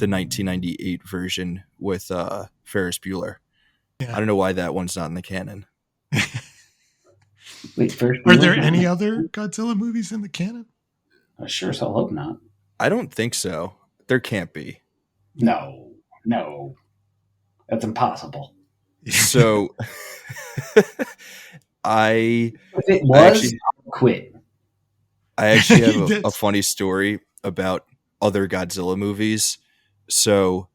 the 1998 version with Ferris Bueller. I Yeah. don't know why that one's not in the canon. Wait, first Are there any other Godzilla movies in the canon? I sure as hell hope not. I don't think so. There can't be. No. That's impossible. So I If it was, I'll quit. I actually have a funny story about other Godzilla movies. So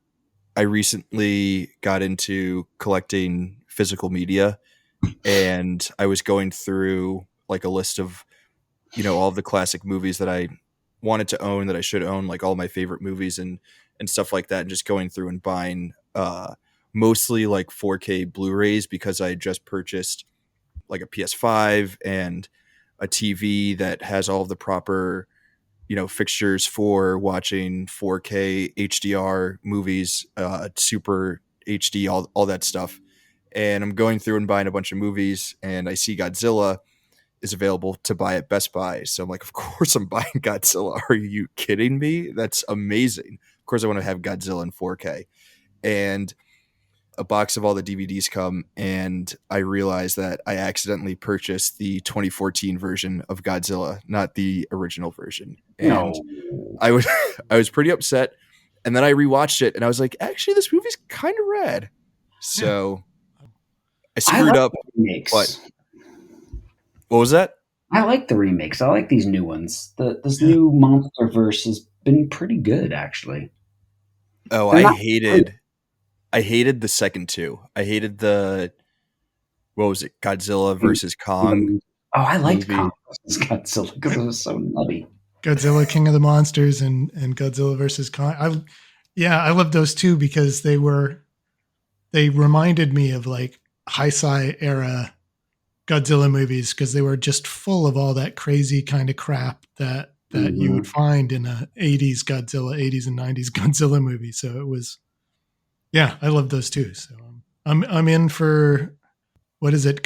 I recently got into collecting physical media, and I was going through like a list of, all of the classic movies that I wanted to own, that I should own, like all my favorite movies and stuff like that, and just going through and buying mostly like 4K Blu-rays, because I just purchased like a PS5 and a TV that has all of the proper, fixtures for watching 4K HDR movies, super HD, all that stuff. And I'm going through and buying a bunch of movies, and I see Godzilla is available to buy at Best Buy. So I'm like, of course I'm buying Godzilla. Are you kidding me? That's amazing. Of course I want to have Godzilla in 4K. And a box of all the DVDs come, and I realized that I accidentally purchased the 2014 version of Godzilla, not the original version. And I was pretty upset. And then I rewatched it, and I was like, actually, this movie's kind of rad. So I screwed up. But what was that? I like the remakes. I like these new ones. This new MonsterVerse has been pretty good, actually. Oh, I hated the second two. I hated what was it? Godzilla versus Kong. Oh, I liked Kong versus Godzilla because it was so nutty. Godzilla, King of the Monsters, and Godzilla versus Kong. I love those two because they reminded me of like Heisei era Godzilla movies, because they were just full of all that crazy kind of crap that you would find in a 80s and 90s Godzilla movie. So it was, I love those too. So I'm in for, what is it?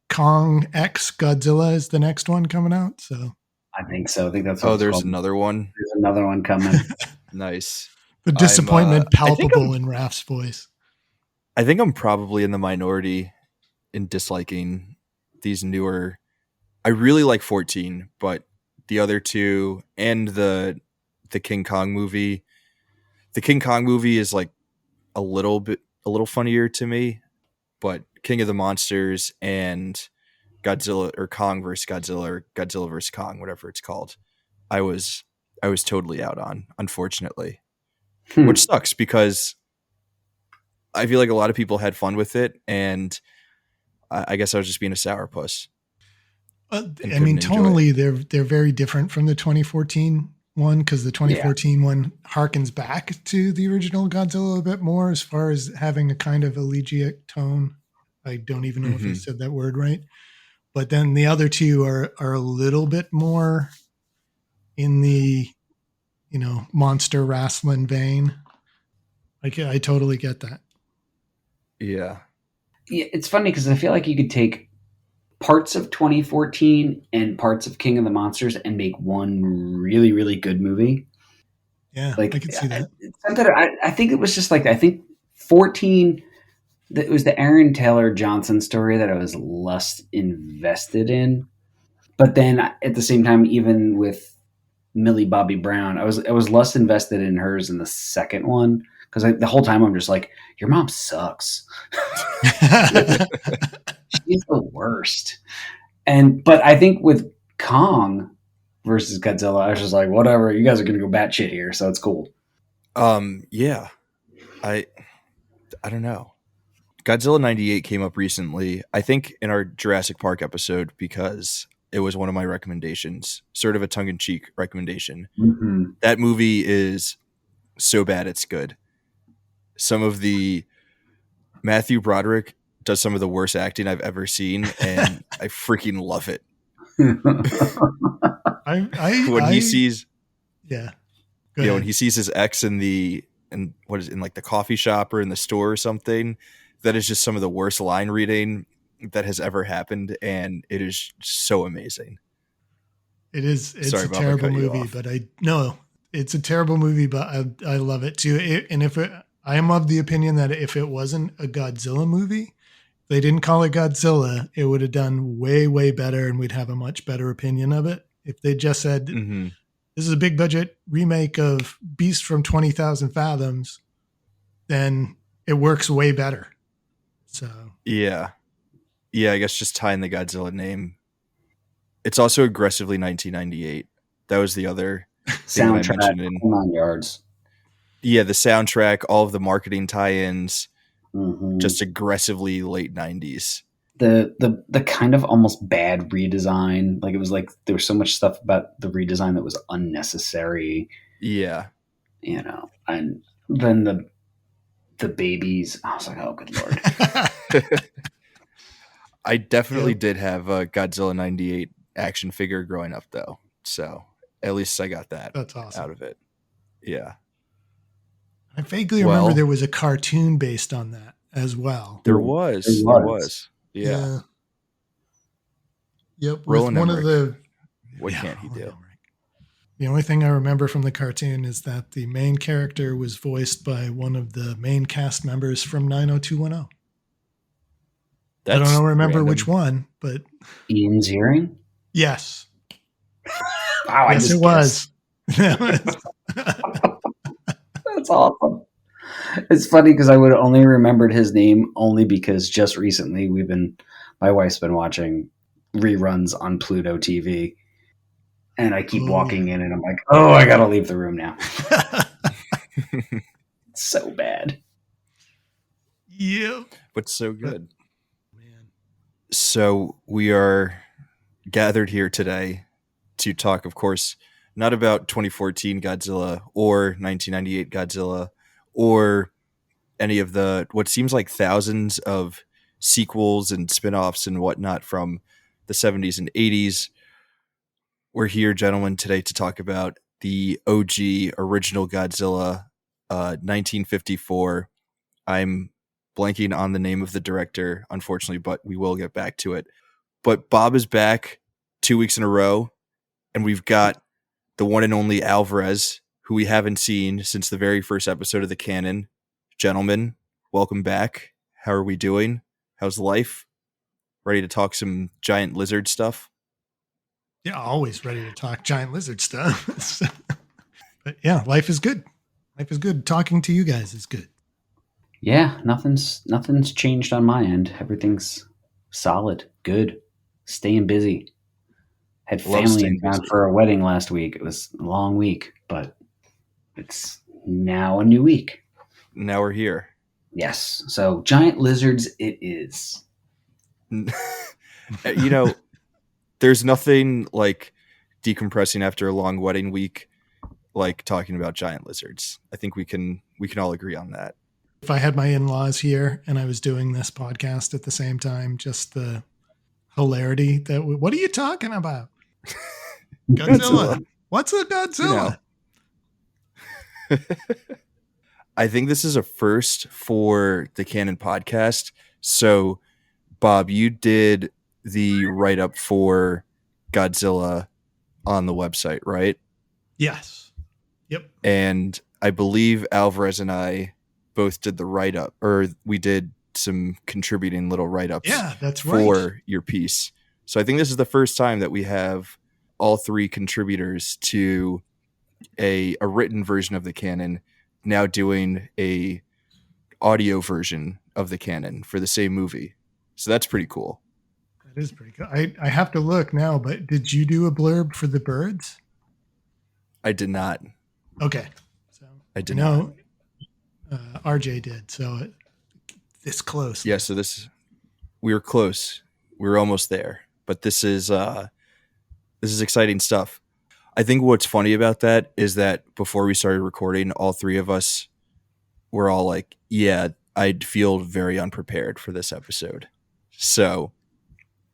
Kong X Godzilla is the next one coming out. So I think so. I think that's what there's another one. There's another one coming. Nice. The disappointment palpable in Raph's voice. I think I'm probably in the minority in disliking these newer. I really like 14, but the other two and the King Kong movie. The King Kong movie is like a little funnier to me, but King of the Monsters and Godzilla, or Kong versus Godzilla, or Godzilla versus Kong, whatever it's called, I was totally out on, unfortunately. Which sucks, because I feel like a lot of people had fun with it, and I guess I was just being a sourpuss. I mean, tonally, they're very different from the 2014 one, because the 2014 one harkens back to the original Godzilla a bit more as far as having a kind of elegiac tone. I don't even know if I said that word right. But then the other two are a little bit more in the, monster wrestling vein. I totally get that. Yeah. It's funny because I feel like you could take parts of 2014 and parts of King of the Monsters and make one really, really good movie. Yeah, I can see that. I think it was just like, I think 14, it was the Aaron Taylor Johnson story that I was less invested in. But then at the same time, even with Millie Bobby Brown, I was less invested in hers in the second one, because the whole time I'm just like, your mom sucks. She's the worst. But I think with Kong versus Godzilla, I was just like, whatever, you guys are gonna go batshit here, so it's cool. Yeah. I don't know. Godzilla 98 came up recently, I think in our Jurassic Park episode, because it was one of my recommendations, sort of a tongue-in-cheek recommendation. Mm-hmm. That movie is so bad it's good. Some of the Matthew Broderick does some of the worst acting I've ever seen, and I freaking love it. When he sees his ex in like the coffee shop or in the store or something, that is just some of the worst line reading that has ever happened, and it is so amazing. It's a terrible movie, but It's a terrible movie, but I love it too. I am of the opinion that if it wasn't a Godzilla movie, they didn't call it Godzilla, it would have done way, way better, and we'd have a much better opinion of it. If they just said, Mm-hmm. This is a big budget remake of Beast from 20,000 Fathoms, then it works way better. So yeah, I guess just tying the Godzilla name. It's also aggressively 1998. That was the other thing that I mentioned in 9 yards. Yeah, the soundtrack, all of the marketing tie-ins, just aggressively late 90s. The kind of almost bad redesign. Like, it was like there was so much stuff about the redesign that was unnecessary. Yeah. You know, and then the babies. I was like, oh, good Lord. I definitely did have a Godzilla 98 action figure growing up, though. So at least I got that That's awesome. out of it. Yeah. I vaguely remember there was a cartoon based on that as well. There was. Yeah. Yep. Roland with one Emmerich. of the. What can't he do? Emmerich. The only thing I remember from the cartoon is that the main character was voiced by one of the main cast members from 90210. I don't remember which one, but Ian Ziering? Yes. Wow, yes, it was. That's awesome. It's funny because I would have only remembered his name only because just recently my wife's been watching reruns on Pluto TV, and I keep walking in and I'm like, oh, I gotta leave the room now. It's so bad. Yeah. But so good. Man. So we are gathered here today to talk, of course, not about 2014 Godzilla or 1998 Godzilla or any of the what seems like thousands of sequels and spin-offs and whatnot from the 70s and 80s. We're here, gentlemen, today to talk about the OG original Godzilla, 1954. I'm blanking on the name of the director, unfortunately, but we will get back to it. But Bob is back 2 weeks in a row, and we've got the one and only Alvarez, who we haven't seen since the very first episode of the Canon. Gentlemen, welcome back. How are we doing? How's life? Ready to talk some giant lizard stuff? Yeah, always ready to talk giant lizard stuff. But yeah, life is good. Life is good. Talking to you guys is good. Yeah, nothing's changed on my end. Everything's solid, good, staying busy. Had family in town for a wedding last week. It was a long week, but it's now a new week. Now we're here. Yes. So giant lizards it is. You know, there's nothing like decompressing after a long wedding week like talking about giant lizards. I think we can all agree on that. If I had my in-laws here and I was doing this podcast at the same time, just the hilarity that what are you talking about? Godzilla. What's a Godzilla? You know. I think this is a first for the Canon podcast. So, Bob, you did the write-up for Godzilla on the website, right? Yes. Yep. And I believe Alvarez and I both did the write-up, or we did some contributing little write-ups for your piece. So I think this is the first time that we have all three contributors to a written version of the Canon now doing a audio version of the Canon for the same movie. So that's pretty cool. That is pretty cool. I have to look now, but did you do a blurb for the birds? I did not. Okay. So I did not. RJ did. So this close. Yeah. So we were close. We were almost there, but this is exciting stuff. I think what's funny about that is that before we started recording, all three of us were all like, yeah, I'd feel very unprepared for this episode. So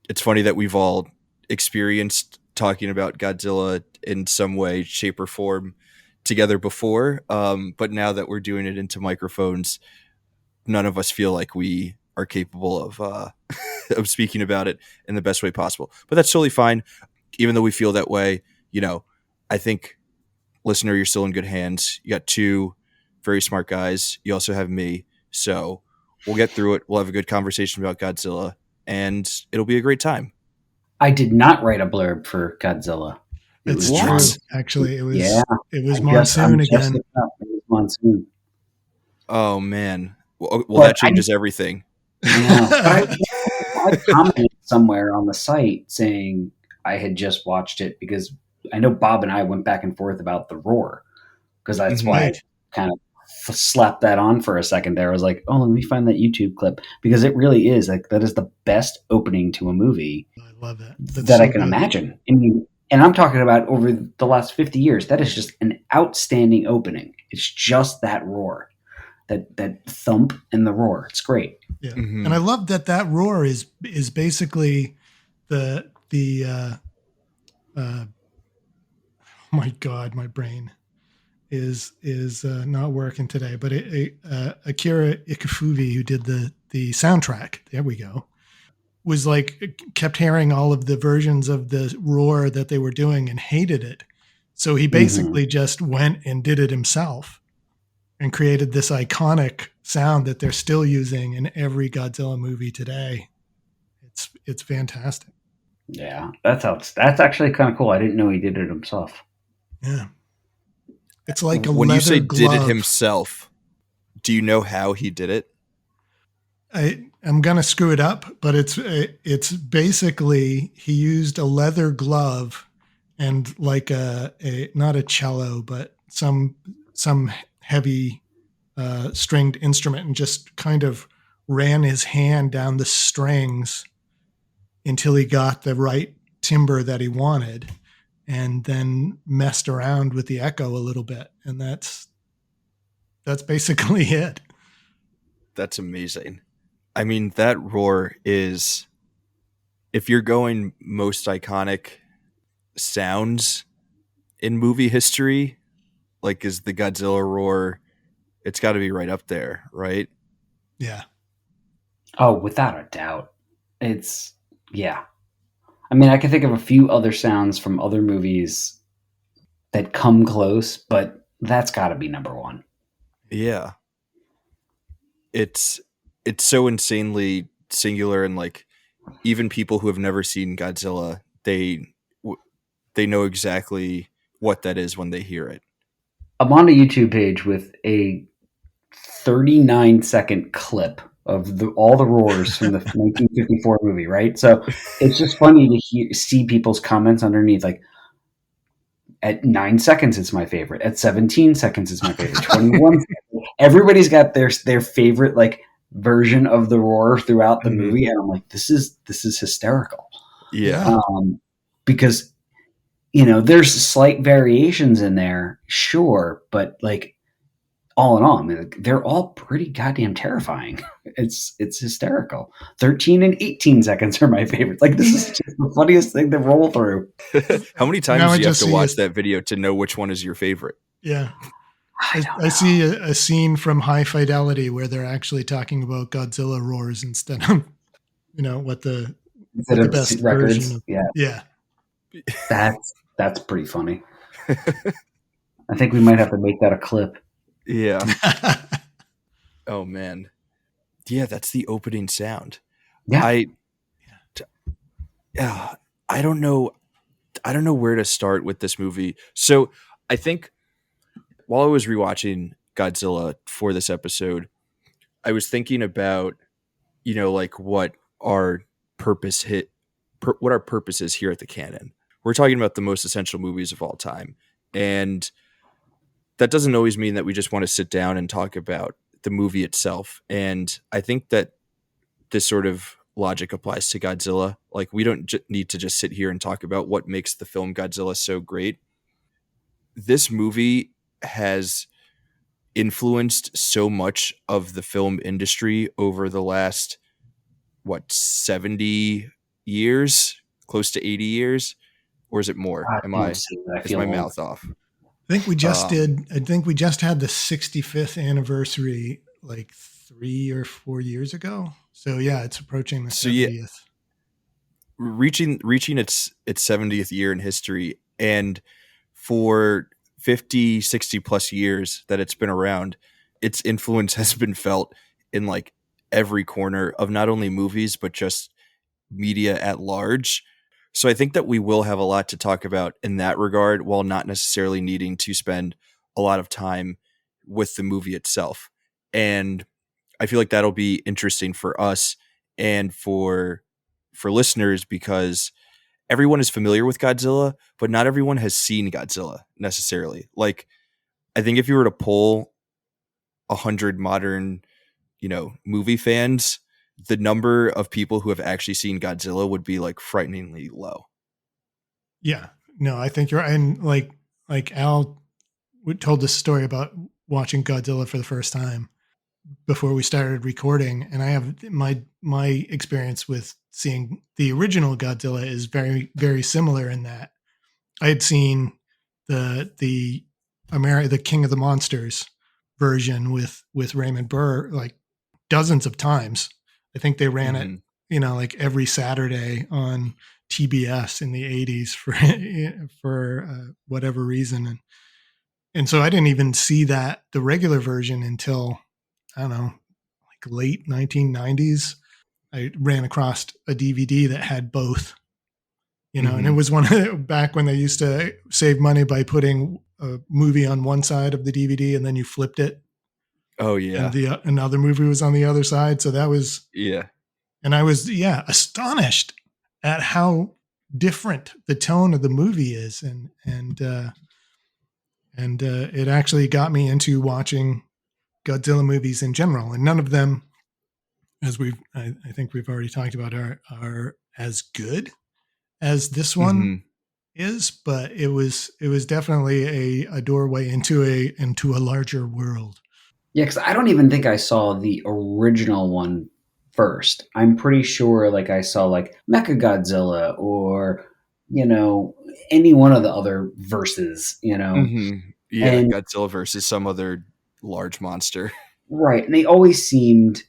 it's funny that we've all experienced talking about Godzilla in some way, shape, or form together before. But now that we're doing it into microphones, none of us feel like we are capable of of speaking about it in the best way possible. But that's totally fine. Even though we feel that way, you know, I think listener, you're still in good hands. You got two very smart guys. You also have me. So we'll get through it. We'll have a good conversation about Godzilla, and it'll be a great time. I did not write a blurb for Godzilla. It was true. Actually, it was monsoon again. It was monsoon. Oh man. Well, that changes everything. I commented somewhere on the site saying I had just watched it because I know Bob and I went back and forth about the roar, because that's why I kind of slapped that on for a second there. I was like, oh, let me find that YouTube clip, because it really is like, that is the best opening to a movie. I love that. That I can imagine. I mean, and I'm talking about over the last 50 years. That is just an outstanding opening. It's just that roar. That thump and the roar. It's great. Yeah. Mm-hmm. And I love that roar is basically the oh my God, my brain is not working today, but Akira Ikafuvi, who did the soundtrack, there we go, was like, kept hearing all of the versions of the roar that they were doing and hated it. So he basically just went and did it himself and created this iconic sound that they're still using in every Godzilla movie today. It's fantastic. Yeah, that's actually kind of cool. I didn't know he did it himself. Yeah. It's like when you say glove. Did it himself, do you know how he did it? I'm going to screw it up, but it's basically he used a leather glove and like a not a cello, but some heavy stringed instrument, and just kind of ran his hand down the strings until he got the right timbre that he wanted, and then messed around with the echo a little bit. And that's basically it. That's amazing. I mean, that roar is, if you're going most iconic sounds in movie history, like is the Godzilla roar, it's got to be right up there, right? Yeah. Oh, without a doubt. It's, yeah. I mean, I can think of a few other sounds from other movies that come close, but that's got to be number one. Yeah. It's so insanely singular, and like even people who have never seen Godzilla, they know exactly what that is when they hear it. I'm on a YouTube page with a 39-second clip of all the roars from the 1954 movie, right? So it's just funny to see people's comments underneath, like, at 9 seconds, it's my favorite. At 17 seconds, it's my favorite. 21 seconds. Everybody's got their favorite like version of the roar throughout the movie, and I'm like, this is hysterical. Yeah, because there's slight variations in there, sure, but like all in all, I mean, they're all pretty goddamn terrifying. It's hysterical. 13 and 18 seconds are my favorites. Like, this is just the funniest thing to roll through. How many times do you have to watch that video to know which one is your favorite? Yeah. I see a scene from High Fidelity where they're actually talking about Godzilla roars instead of, what the best records. Version of. Yeah. That's pretty funny. I think we might have to make that a clip. Yeah. Oh man. Yeah, that's the opening sound. Yeah. I don't know where to start with this movie. So I think while I was rewatching Godzilla for this episode, I was thinking about, like what our purpose is here at the Canon. We're talking about the most essential movies of all time. And that doesn't always mean that we just want to sit down and talk about the movie itself. And I think that this sort of logic applies to Godzilla. Like, we don't need to just sit here and talk about what makes the film Godzilla so great. This movie has influenced so much of the film industry over the last, 70 years, close to 80 years, or is it more? Is my mouth off? I think we just did. I think we just had the 65th anniversary like 3 or 4 years ago. So yeah, it's approaching the 70th. Yeah, reaching its 70th year in history, and for 50, 60 plus years that it's been around, its influence has been felt in like every corner of not only movies, but just media at large. So I think that we will have a lot to talk about in that regard while not necessarily needing to spend a lot of time with the movie itself. And I feel like that'll be interesting for us and for listeners because everyone is familiar with Godzilla, but not everyone has seen Godzilla necessarily. Like I think if you were to poll 100 modern, movie fans, the number of people who have actually seen Godzilla would be like frighteningly low. Yeah, no, I think you're right. And like Al told this story about watching Godzilla for the first time before we started recording, and I have my experience with seeing the original Godzilla is very very similar in that I had seen the King of the Monsters version with Raymond Burr like dozens of times. I think they ran it, like every Saturday on TBS in the 80s for whatever reason. And so I didn't even see the regular version until, I don't know, like late 1990s. I ran across a DVD that had both, and it was back when they used to save money by putting a movie on one side of the DVD and then you flipped it. Oh yeah. And another movie was on the other side. So that was, yeah. And I was, astonished at how different the tone of the movie is. And it actually got me into watching Godzilla movies in general. And none of them, as I think we've already talked about, are as good as this one is, but it was definitely a doorway into a larger world. Yeah, because I don't even think I saw the original one first. I'm pretty sure like I saw like Mechagodzilla or, any one of the other verses, Yeah, and Godzilla versus some other large monster. Right. And they always seemed,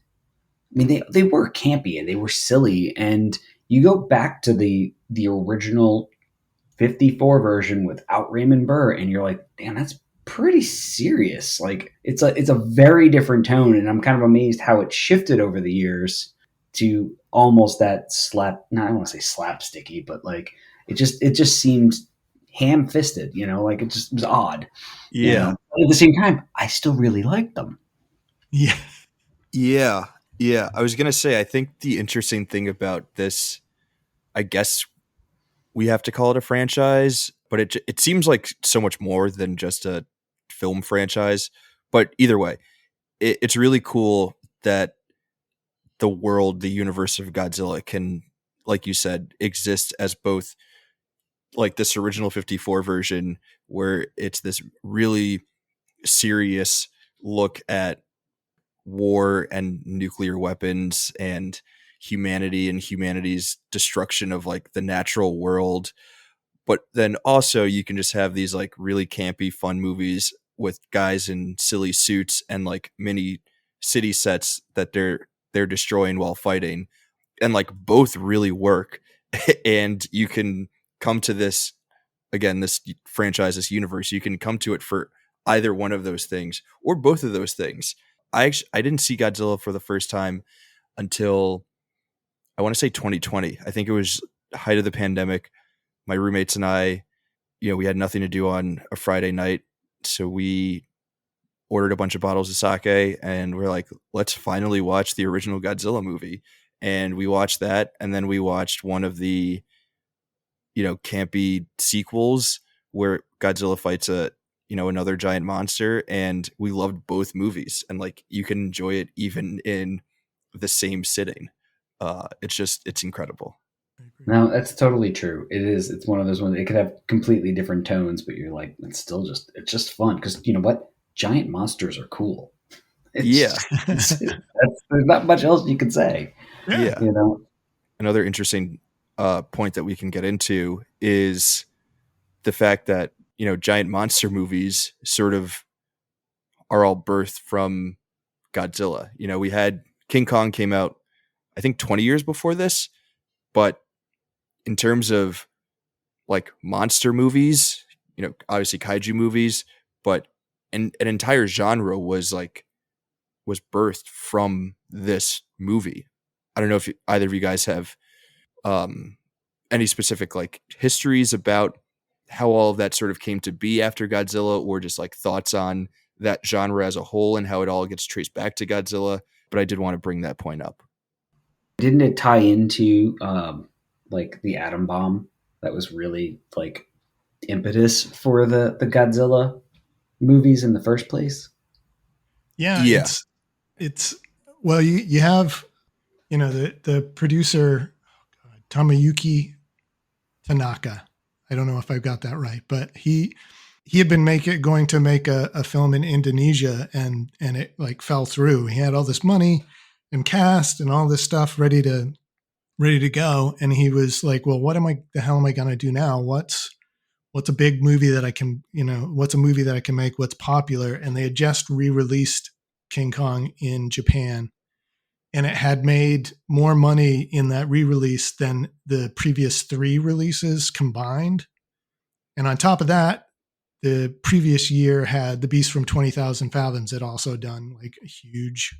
they were campy and they were silly. And you go back to the original 54 version without Raymond Burr and you're like, damn, that's pretty serious. Like it's a very different tone. And I'm kind of amazed how it shifted over the years to almost that I don't want to say slapsticky, but like it just seemed ham-fisted, like it just was odd. Yeah. But at the same time, I still really liked them. Yeah. Yeah. Yeah. I was going to say, I think the interesting thing about this, I guess we have to call it a franchise, but it seems like so much more than just a film franchise. But either way, it's really cool that the universe of Godzilla can, like you said, exist as both like this original 54 version where it's this really serious look at war and nuclear weapons and humanity and humanity's destruction of like the natural world. But then also you can just have these like really campy fun movies with guys in silly suits and like mini city sets that they're destroying while fighting, and like both really work. And you can come to this franchise, this universe, you can come to it for either one of those things or both of those things. I didn't see Godzilla for the first time until I want to say 2020. I think it was height of the pandemic. My roommates and I, we had nothing to do on a Friday night, so we ordered a bunch of bottles of sake and we're like, let's finally watch the original Godzilla movie. And we watched that, and then we watched one of the campy sequels where Godzilla fights another giant monster, and we loved both movies, and like you can enjoy it even in the same sitting. It's incredible. No, that's totally true. It is. It's one of those ones. It could have completely different tones, but you're like, it's just fun because you know what? Giant monsters are cool. There's not much else you can say. Yeah. Another interesting point that we can get into is the fact that giant monster movies sort of are all birthed from Godzilla. We had King Kong came out, I think 20 years before this, but in terms of like monster movies, obviously kaiju movies, but an entire genre was birthed from this movie. I don't know if either of you guys have any specific like histories about how all of that sort of came to be after Godzilla, or just like thoughts on that genre as a whole and how it all gets traced back to Godzilla. But I did want to bring that point up. Didn't it tie into like the atom bomb that was really like impetus for the Godzilla movies in the first place? Yeah. It's well, you have, the producer, Tamayuki Tanaka. I don't know if I've got that right, but he had been going to make a film in Indonesia, and it like fell through. He had all this money and cast and all this stuff ready to go, and he was like, well, the hell am I going to do now? What's a big movie that I can, what's a movie that I can make, what's popular? And they had just re-released King Kong in Japan, and it had made more money in that re-release than the previous 3 releases combined. And on top of that, the previous year had The Beast from 20,000 Fathoms had also done like a huge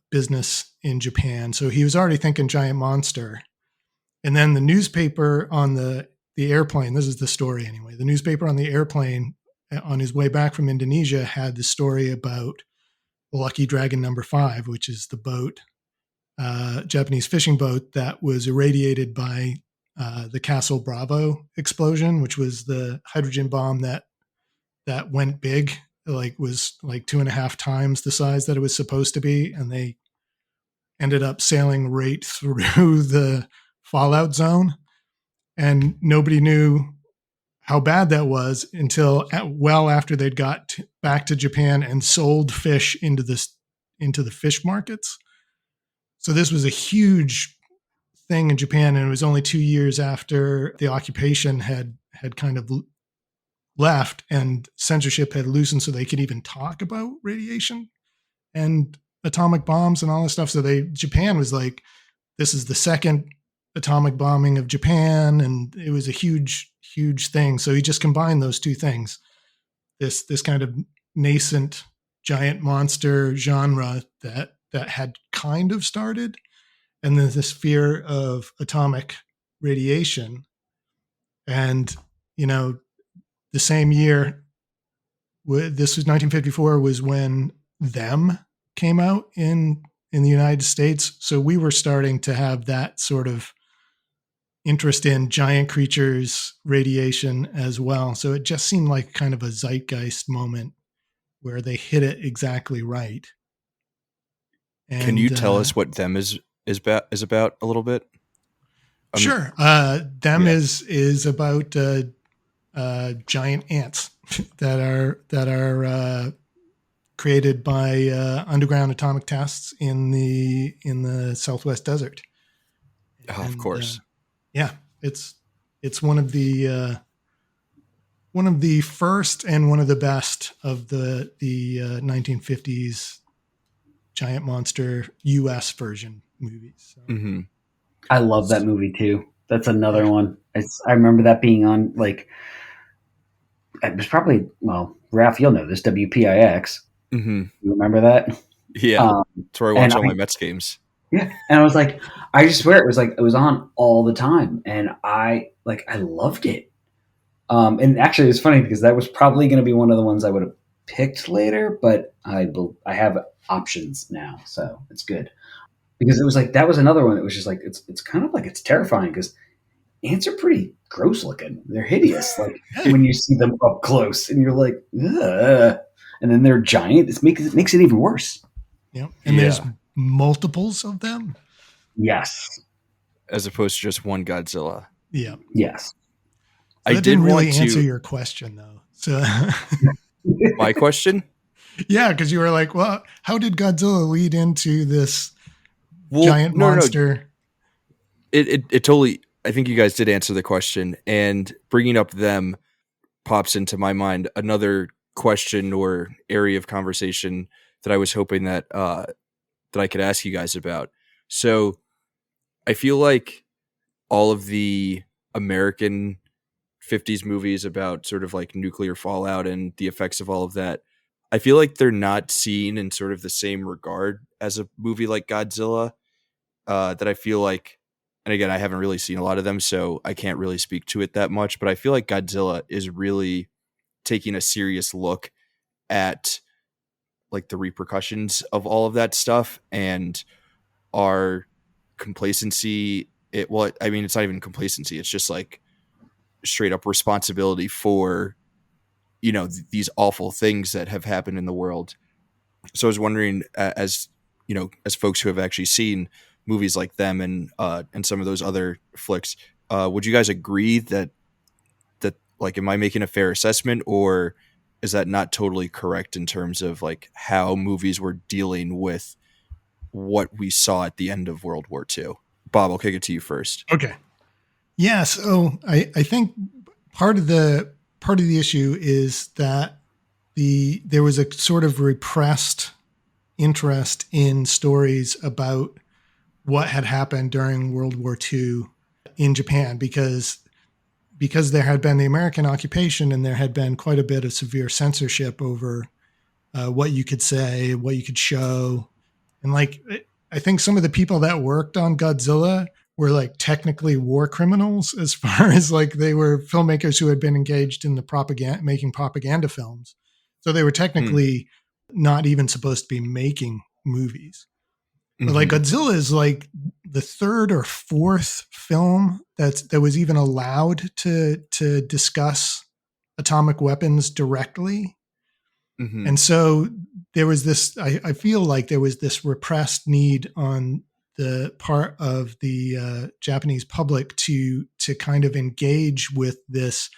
business in Japan. So he was already thinking giant monster. And then the newspaper on the airplane, this is the story anyway, the newspaper on the airplane on his way back from Indonesia had the story about Lucky Dragon number 5, which is the boat, Japanese fishing boat that was irradiated by the Castle Bravo explosion, which was the hydrogen bomb that went big, like was like 2.5 times the size that it was supposed to be. And they ended up sailing right through the fallout zone. And nobody knew how bad that was until well after they'd got back to Japan and sold fish into the fish markets. So this was a huge thing in Japan, and it was only 2 years after the occupation had kind of left and censorship had loosened, so they could even talk about radiation and atomic bombs and all this stuff. So Japan was like, this is the second atomic bombing of Japan, and it was a huge thing. So he just combined those two things, this kind of nascent giant monster genre that had kind of started, and then this fear of atomic radiation. And the same year, this was 1954, was when Them came out in the United States. So we were starting to have that sort of interest in giant creatures, radiation as well. So it just seemed like kind of a zeitgeist moment where they hit it exactly right. And, can you tell us what Them is about a little bit? Sure. Them is about giant ants that are created by underground atomic tests in the Southwest desert. Oh, of course. Yeah, it's one of the first and one of the best of the 1950s giant monster U.S. version movies. So. Mm-hmm. I love that movie too. That's another one. I remember that being on, like, it was probably, well, Ralph, you'll know this, WPIX. Mm-hmm. You remember that? Yeah, that's where I watch all my Mets games. Yeah, and I was like, I just swear it was on all the time, and I loved it. And actually, it's funny because that was probably going to be one of the ones I would have picked later, but I have options now, so it's good. Because it was like, that was another one that was just like, it's kind of like, it's terrifying because ants are pretty gross looking. They're hideous. Like when you see them up close and you're like, ugh. And then they're giant. It makes it even worse. Yeah. And there's multiples of them. Yes. As opposed to just one Godzilla. Yeah. Yes. So I didn't really answer your question though. So my question? Yeah. Cause you were like, well, how did Godzilla lead into this giant monster? No. It totally, I think you guys did answer the question, and bringing up Them pops into my mind another question or area of conversation that I was hoping that I could ask you guys about. So I feel like all of the American 50s movies about sort of like nuclear fallout and the effects of all of that, I feel like they're not seen in sort of the same regard as a movie like Godzilla. That I feel like, and again, I haven't really seen a lot of them, so I can't really speak to it that much, but I feel like Godzilla is really taking a serious look at like the repercussions of all of that stuff, and our complacency. I mean, it's not even complacency. It's just like straight up responsibility for, these awful things that have happened in the world. So I was wondering, as as folks who have actually seen movies like them and some of those other flicks, would you guys agree that like, am I making a fair assessment, or is that not totally correct in terms of like how movies were dealing with what we saw at the end of World War II? Bob, I'll kick it to you first. Okay. Yeah. So I think part of the issue is that there was a sort of repressed interest in stories about what had happened during World War II in Japan, because there had been the American occupation and there had been quite a bit of severe censorship over what you could say, what you could show. And like, I think some of the people that worked on Godzilla were like technically war criminals, as far as like they were filmmakers who had been engaged in the making propaganda films. So they were technically not even supposed to be making movies. But like Godzilla is like the third or fourth film that was even allowed to discuss atomic weapons directly. And so there was this, I feel like there was this repressed need on the part of the Japanese public to kind of engage with this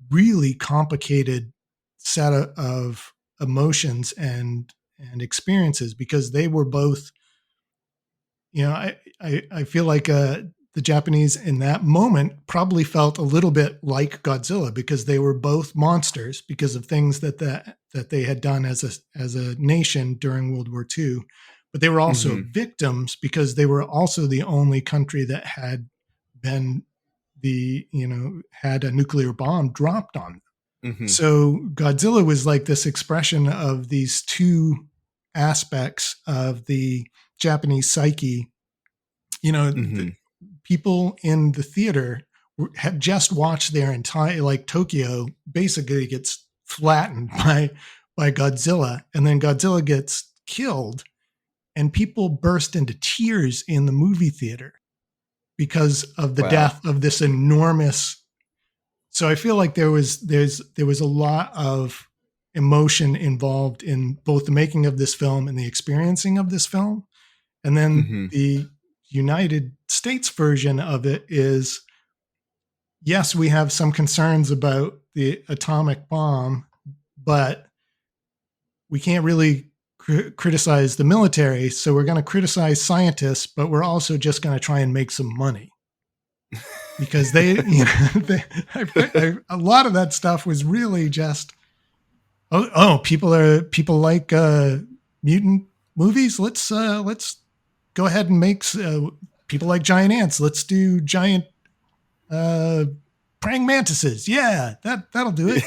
really complicated set of emotions and experiences, because they were both, I feel like the Japanese in that moment probably felt a little bit like Godzilla, because they were both monsters because of things that they had done as a nation during World War II. But they were also victims because they were also the only country that had been had a nuclear bomb dropped on them. So Godzilla was like this expression of these two aspects of the Japanese psyche. The people in the theater had just watched their entire, like Tokyo basically gets flattened by Godzilla, and then Godzilla gets killed, and people burst into tears in the movie theater because of the death of this enormous. So I feel like there was a lot of emotion involved in both the making of this film and the experiencing of this film. And then the United States version of it is, yes, we have some concerns about the atomic bomb, but we can't really criticize the military. So we're going to criticize scientists, but we're also just going to try and make some money. Because a lot of that stuff was really just, people like mutant movies. Let's go ahead and make people like giant ants. Let's do giant praying mantises. Yeah, that'll do it.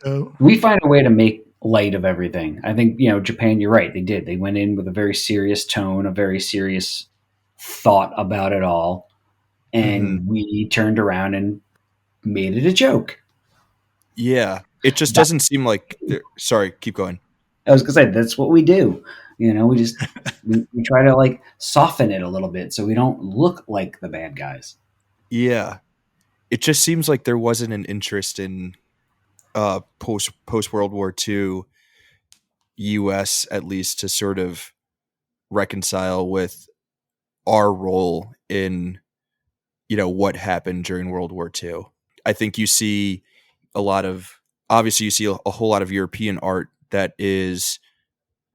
So, we find a way to make light of everything. I think, Japan, you're right. They did. They went in with a very serious tone, a very serious thought about it all. And we turned around and made it a joke. Yeah. It just doesn't seem like, sorry, keep going. I was going to say, that's what we do. We just, we try to like soften it a little bit so we don't look like the bad guys. Yeah. It just seems like there wasn't an interest in post World War II US, at least, to sort of reconcile with our role in, what happened during World War II. I think you see obviously you see a whole lot of European art that is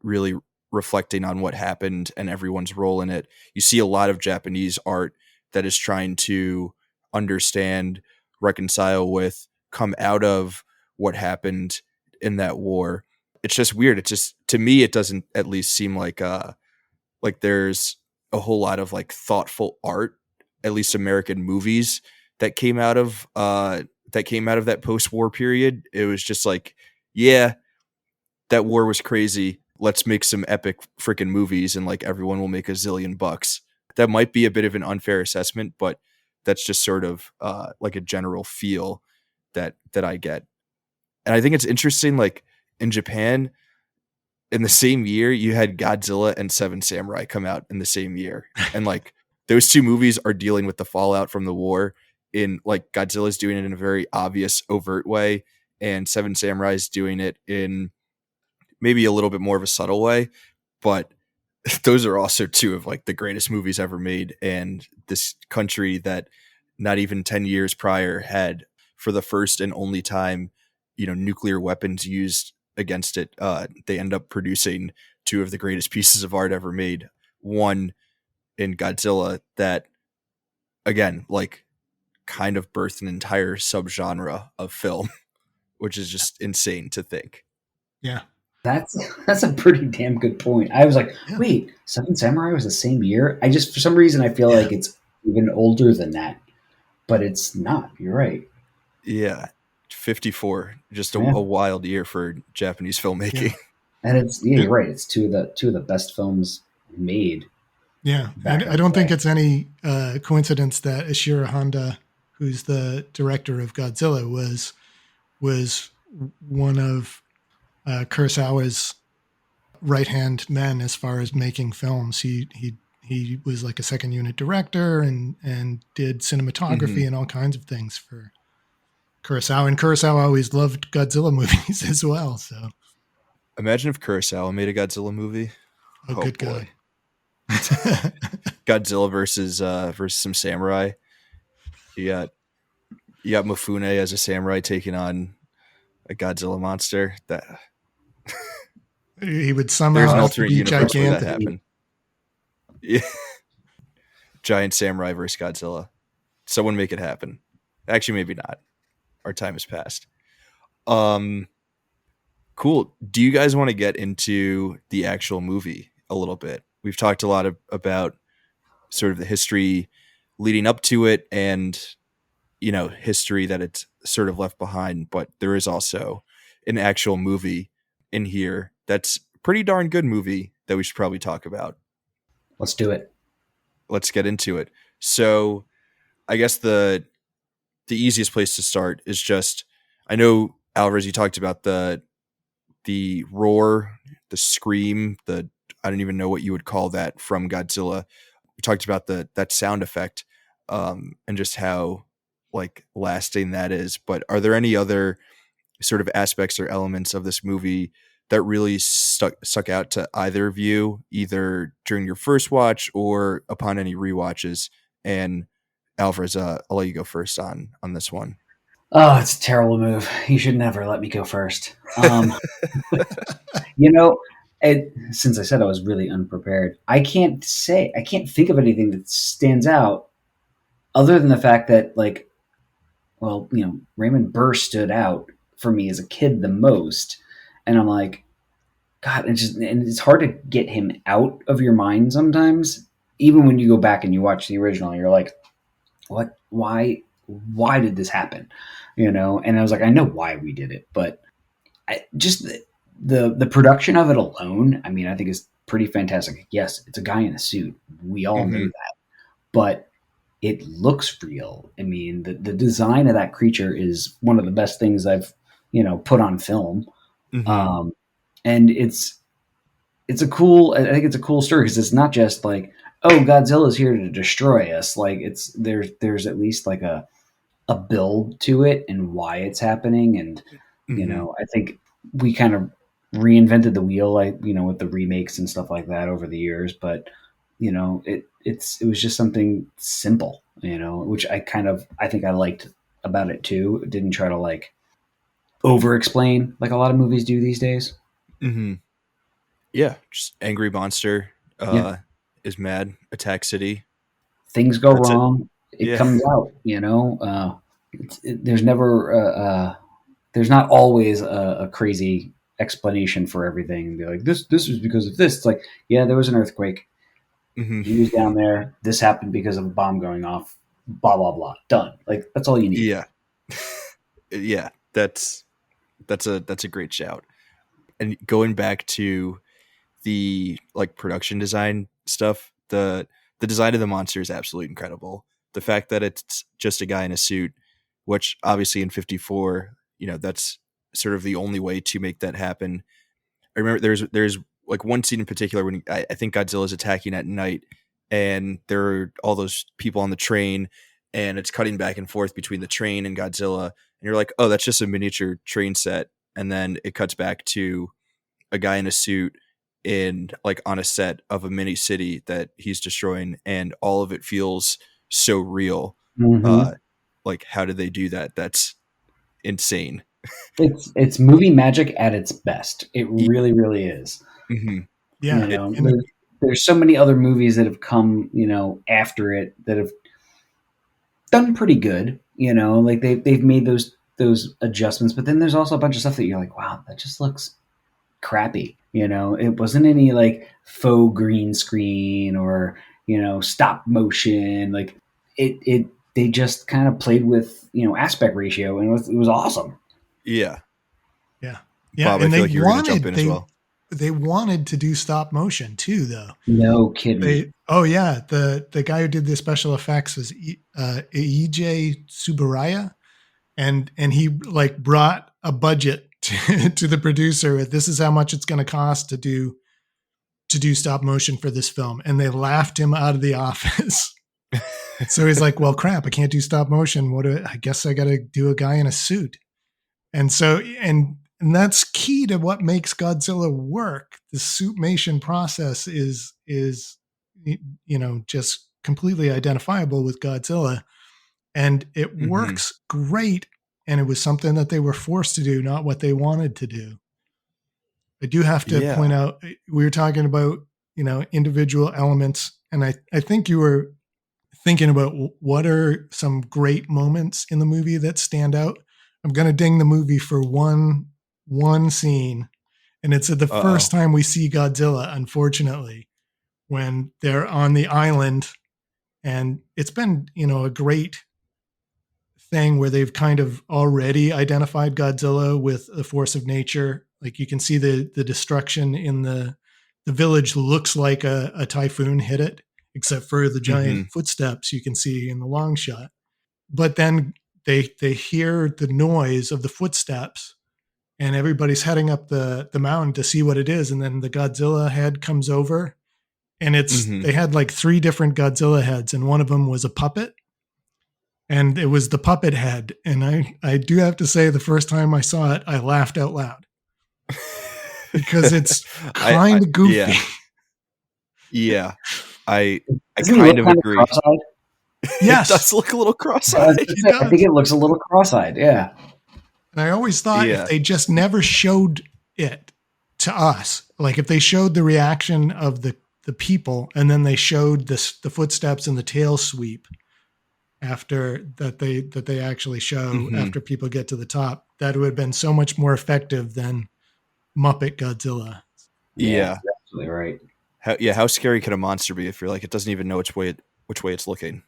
really reflecting on what happened and everyone's role in it. You see a lot of Japanese art that is trying to understand, reconcile with, come out of what happened in that war. It's just weird. It's just, to me, it doesn't at least seem like there's a whole lot of like thoughtful art, at least American movies, that came out of that came out of that post-war period. It was just like, yeah, that war was crazy. Let's make some epic freaking movies and like everyone will make a zillion bucks. That might be a bit of an unfair assessment, but that's just sort of like a general feel that I get. And I think it's interesting, like in Japan, in the same year, you had Godzilla and Seven Samurai come out in the same year. And like those two movies are dealing with the fallout from the war in like Godzilla's doing it in a very obvious, overt way. And Seven Samurai is doing it in maybe a little bit more of a subtle way. But those are also two of like the greatest movies ever made. And this country that not even 10 years prior had, for the first and only time, nuclear weapons used against it, they end up producing two of the greatest pieces of art ever made. One in Godzilla that, again, like kind of birthed an entire subgenre of film, which is just insane to think. Yeah. That's a pretty damn good point. I was like, wait, Seven Samurai was the same year? I just, for some reason, I feel like it's even older than that, but it's not. You're right. Yeah. 54, just a wild year for Japanese filmmaking. And you're right. It's two of the best films made. Yeah. I don't think it's any coincidence that Ishiro Honda, who's the director of Godzilla, was one of Kurosawa's right-hand men as far as making films. He was like a second unit director and did cinematography and all kinds of things for Kurosawa. And Kurosawa always loved Godzilla movies as well. So imagine if Kurosawa made a Godzilla movie. Oh, good boy. God. Godzilla versus some samurai. You got Mifune as a samurai taking on a Godzilla monster. That he would somehow have to be gigantic. That happened. Yeah. Giant samurai versus Godzilla. Someone make it happen. Actually, maybe not. Our time has passed. Cool. Do you guys want to get into the actual movie a little bit? We've talked a lot about sort of the history leading up to it and, history that it's sort of left behind, but there is also an actual movie in here that's a pretty darn good movie that we should probably talk about. Let's do it. Let's get into it. So I guess the easiest place to start is just, I know, Alvarez, you talked about the roar, the scream, I don't even know what you would call that from Godzilla. We talked about that sound effect and just how like lasting that is. But are there any other sort of aspects or elements of this movie that really stuck out to either of you, either during your first watch or upon any rewatches? And Alvarez, I'll let you go first on this one. Oh, it's a terrible move. You should never let me go first. Since I said I was really unprepared, I can't think of anything that stands out other than the fact that, like, Raymond Burr stood out for me as a kid the most. And I'm like, God, and it's hard to get him out of your mind sometimes. Even when you go back and you watch the original, you're like, what? Why did this happen? And I was like, I know why we did it, but the production of it alone, I mean, I think is pretty fantastic. Yes, it's a guy in a suit. We all know that, but it looks real. I mean, the design of that creature is one of the best things I've, put on film. And it's a cool story because it's not just like, oh, Godzilla's here to destroy us. Like there's at least like a build to it and why it's happening. And, I think we kind of reinvented the wheel, like, with the remakes and stuff like that over the years. But, it was just something simple, which I think I liked about it too. It didn't try to like over explain like a lot of movies do these days. Yeah. Just angry monster is mad, attack city. Things go wrong. It comes out, there's never, there's not always a crazy explanation for everything and be like, this was because of this. It's like, yeah, there was an earthquake. He was down there. This happened because of a bomb going off. Blah, blah, blah. Done. Like, that's all you need. Yeah. Yeah, that's a great shout. And going back to the like production design stuff, the design of the monster is absolutely incredible. The fact that it's just a guy in a suit, which obviously in 54, that's sort of the only way to make that happen. I remember there's like one scene in particular when I think Godzilla's attacking at night, and there are all those people on the train, and it's cutting back and forth between the train and Godzilla, and you're like, oh, that's just a miniature train set, and then it cuts back to a guy in a suit in like on a set of a mini city that he's destroying, and all of it feels so real. Mm-hmm. Uh, like, how did they do that? That's insane. It's movie magic at its best. It really, really is. Mm-hmm. Yeah, and There's so many other movies that have come, after it that have done pretty good. Like they've made those adjustments, but then there's also a bunch of stuff that you're like, wow, that just looks crappy. It wasn't any like faux green screen or stop motion. Like it they just kind of played with aspect ratio, and it was awesome. Yeah. yeah, Bob, I and feel like you were going to jump in as well. they wanted to do stop motion too, though. No kidding. The guy who did the special effects was Eiji Tsuburaya, and he like brought a budget to the producer. This is how much it's going to cost to do stop motion for this film, and they laughed him out of the office. So he's like, well, crap, I can't do stop motion. I guess I got to do a guy in a suit. And so, and that's key to what makes Godzilla work. The suitmation process is just completely identifiable with Godzilla, and it works great. And it was something that they were forced to do, not what they wanted to do. I do have to point out, we were talking about individual elements, and I think you were thinking about what are some great moments in the movie that stand out. I'm going to ding the movie for one scene, and it's at the first time we see Godzilla, unfortunately, when they're on the island, and it's been, a great thing where they've kind of already identified Godzilla with the force of nature. Like you can see the destruction in the village looks like a typhoon hit it, except for the giant footsteps you can see in the long shot. But then they hear the noise of the footsteps, and everybody's heading up the mountain to see what it is. And then the Godzilla head comes over, and they had like 3 different Godzilla heads, and one of them was a puppet. And it was the puppet head. And I do have to say, the first time I saw it, I laughed out loud because it's kind of goofy. Yeah. I kind of agree. Yes. It does look a little cross-eyed. I think it looks a little cross-eyed. Yeah. And I always thought if they just never showed it to us, like if they showed the reaction of the people, and then they showed the footsteps and the tail sweep after that they actually show after people get to the top, that would have been so much more effective than Muppet Godzilla. Yeah. Absolutely right. How scary can a monster be if you're like, it doesn't even know which way it's looking?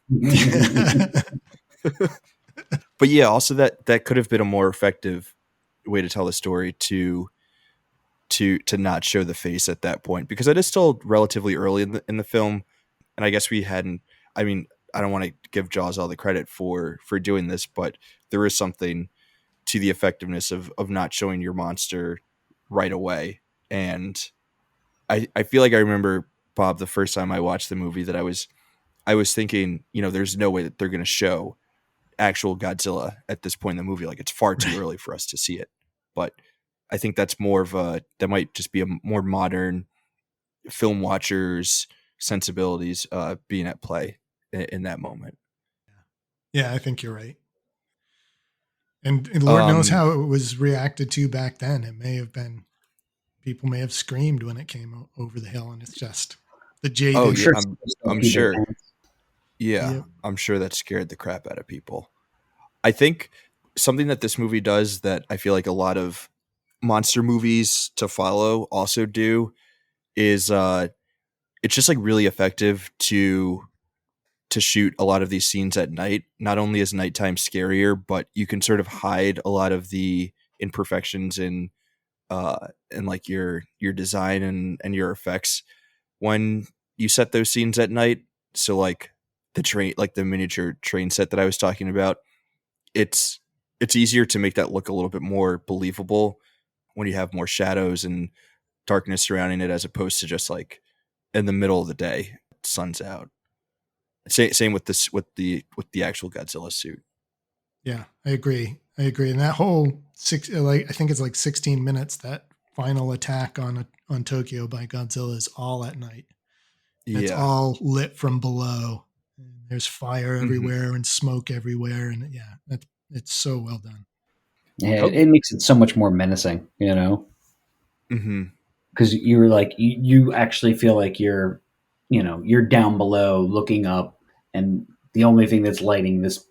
But yeah, also that could have been a more effective way to tell the story to not show the face at that point, because it is still relatively early in the film, and I guess we hadn't. I mean, I don't want to give Jaws all the credit for doing this, but there is something to the effectiveness of not showing your monster right away. And I feel like I remember, Bob, the first time I watched the movie, that I was thinking, there's no way that they're going to show actual Godzilla at this point in the movie. Like, it's far too early for us to see it. But I think that's that might just be a more modern film watcher's sensibilities being at play in that moment. Yeah, I think you're right. And Lord knows how it was reacted to back then. It may have been, people may have screamed when it came over the hill, and it's just the jaded. Oh yeah, I'm sure. Yeah, yep. I'm sure that scared the crap out of people. I think something that this movie does that I feel like a lot of monster movies to follow also do is it's just like really effective to to shoot a lot of these scenes at night. Not only is nighttime scarier, but you can sort of hide a lot of the imperfections in like your design and your effects when you set those scenes at night. So like the miniature train set that I was talking about, it's easier to make that look a little bit more believable when you have more shadows and darkness surrounding it, as opposed to just like in the middle of the day, sun's out. Same with this with the actual Godzilla suit. Yeah, I agree. And that whole I think it's like 16 minutes, that final attack on Tokyo by Godzilla is all at night. It's all lit from below. There's fire everywhere and smoke everywhere, and yeah, it's so well done. Yeah, it makes it so much more menacing, you know. Because you're like you actually feel like you're down below looking up, and the only thing that's lighting this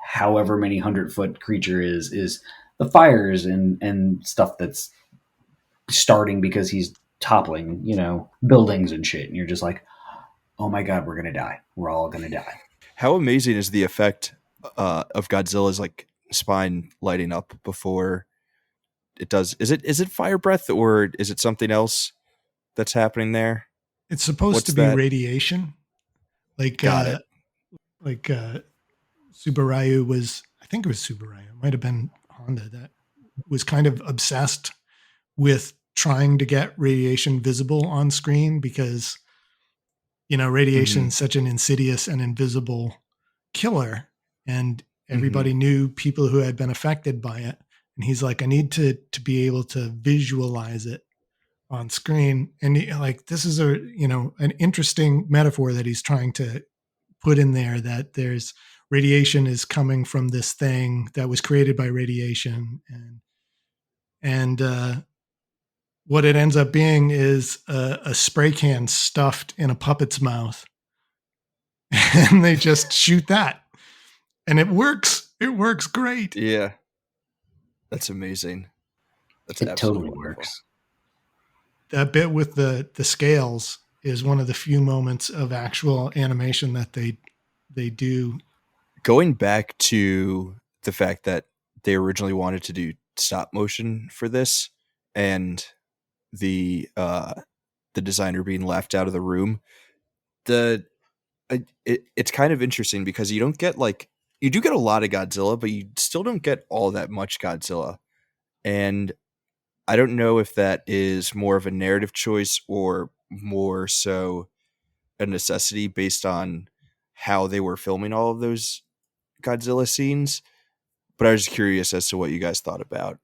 however many 100-foot creature is the fires and stuff that's starting because he's toppling, buildings and shit. And you're just like, oh my God, we're going to die. We're all going to die. How amazing is the effect of Godzilla's like spine lighting up before it does? Is it fire breath or is it something else that's happening there? It's supposed to be radiation. Like, Subaryu was, I think it was Subaryu, it might have been Honda, that was kind of obsessed with trying to get radiation visible on screen because, radiation is such an insidious and invisible killer. And everybody knew people who had been affected by it. And he's like, I need to be able to visualize it on screen. And this is an interesting metaphor that he's trying to put in there, that there's radiation is coming from this thing that was created by radiation. And what it ends up being is a spray can stuffed in a puppet's mouth. And they just shoot that. And it works. It works great. Yeah. That's amazing. It totally works. That bit with the scales is one of the few moments of actual animation that they do. Going back to the fact that they originally wanted to do stop motion for this, and the designer being left out of the room, it's kind of interesting because you don't get you do get a lot of Godzilla, but you still don't get all that much Godzilla. And I don't know if that is more of a narrative choice or more so a necessity based on how they were filming all of those Godzilla scenes. But I was just curious as to what you guys thought about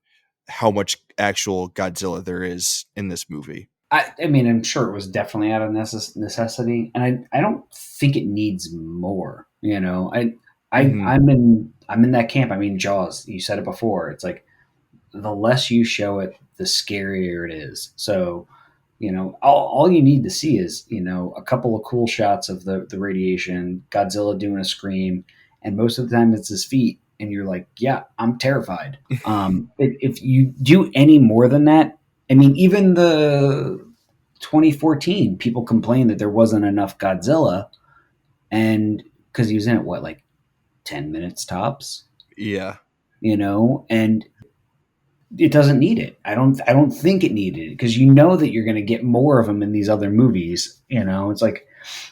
how much actual Godzilla there is in this movie. I mean, I'm sure it was definitely out of necessity, and I don't think it needs more. I'm in that camp. I mean, Jaws. You said it before. It's like the less you show it, the scarier it is. So, all you need to see is a couple of cool shots of the radiation, Godzilla doing a scream, and most of the time it's his feet, and you're like, yeah, I'm terrified. If you do any more than that, I mean, even the 2014 people complained that there wasn't enough Godzilla, and because he was in it, 10 minutes tops. Yeah. And it doesn't need it. I don't think it needed it, because that you're going to get more of them in these other movies. It's like,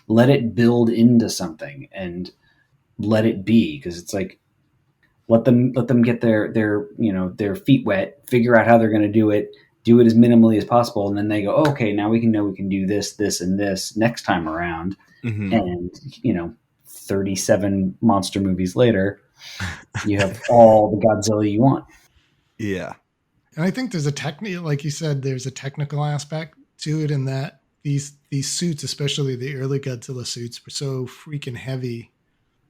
let it build into something and let it be, because it's like, let them get their feet wet, figure out how they're going to do it as minimally as possible, and then they go, okay, now we can do this and this next time around. And 37 monster movies later, you have all the Godzilla you want. Yeah. And I think there's like you said, there's a technical aspect to it, in that these suits, especially the early Godzilla suits, were so freaking heavy.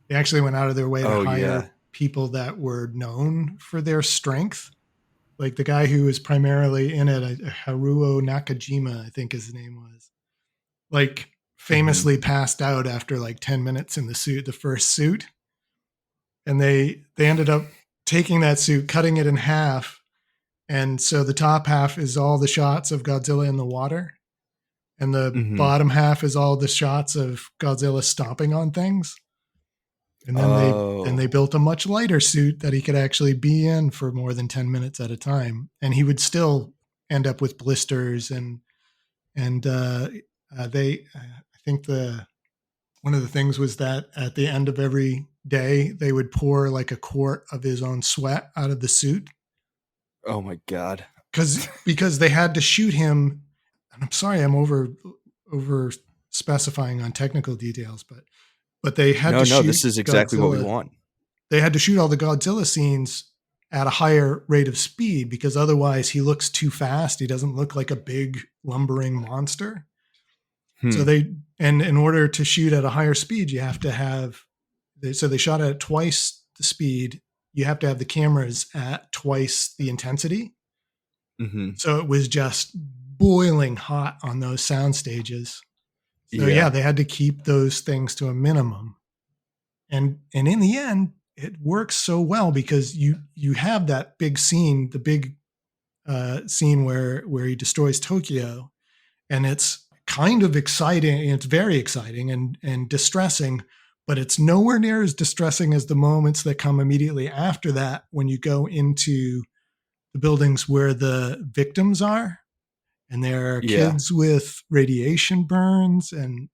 They actually went out of their way to hire people that were known for their strength. Like the guy who was primarily in it, Haruo Nakajima, I think his name was, famously passed out after 10 minutes in the first suit. And they ended up taking that suit, cutting it in half. And so the top half is all the shots of Godzilla in the water. And the bottom half is all the shots of Godzilla stomping on things. And then they built a much lighter suit that he could actually be in for more than 10 minutes at a time. And he would still end up with blisters I think one of the things was that at the end of every day, they would pour like a quart of his own sweat out of the suit. Oh my God. Because they had to shoot him. And I'm sorry, I'm over specifying on technical details, but they had to shoot. No, this is exactly Godzilla. What we want. They had to shoot all the Godzilla scenes at a higher rate of speed because otherwise he looks too fast. He doesn't look like a big lumbering monster. So in order to shoot at a higher speed, you have to have, so they shot at twice the speed. You have to have the cameras at twice the intensity. Mm-hmm. So it was just boiling hot on those sound stages. So yeah, they had to keep those things to a minimum. And in the end, it works so well because you have that big scene, the big scene where he destroys Tokyo, and it's kind of exciting. It's very exciting and distressing, but it's nowhere near as distressing as the moments that come immediately after that when you go into the buildings where the victims are, and there are kids with radiation burns, and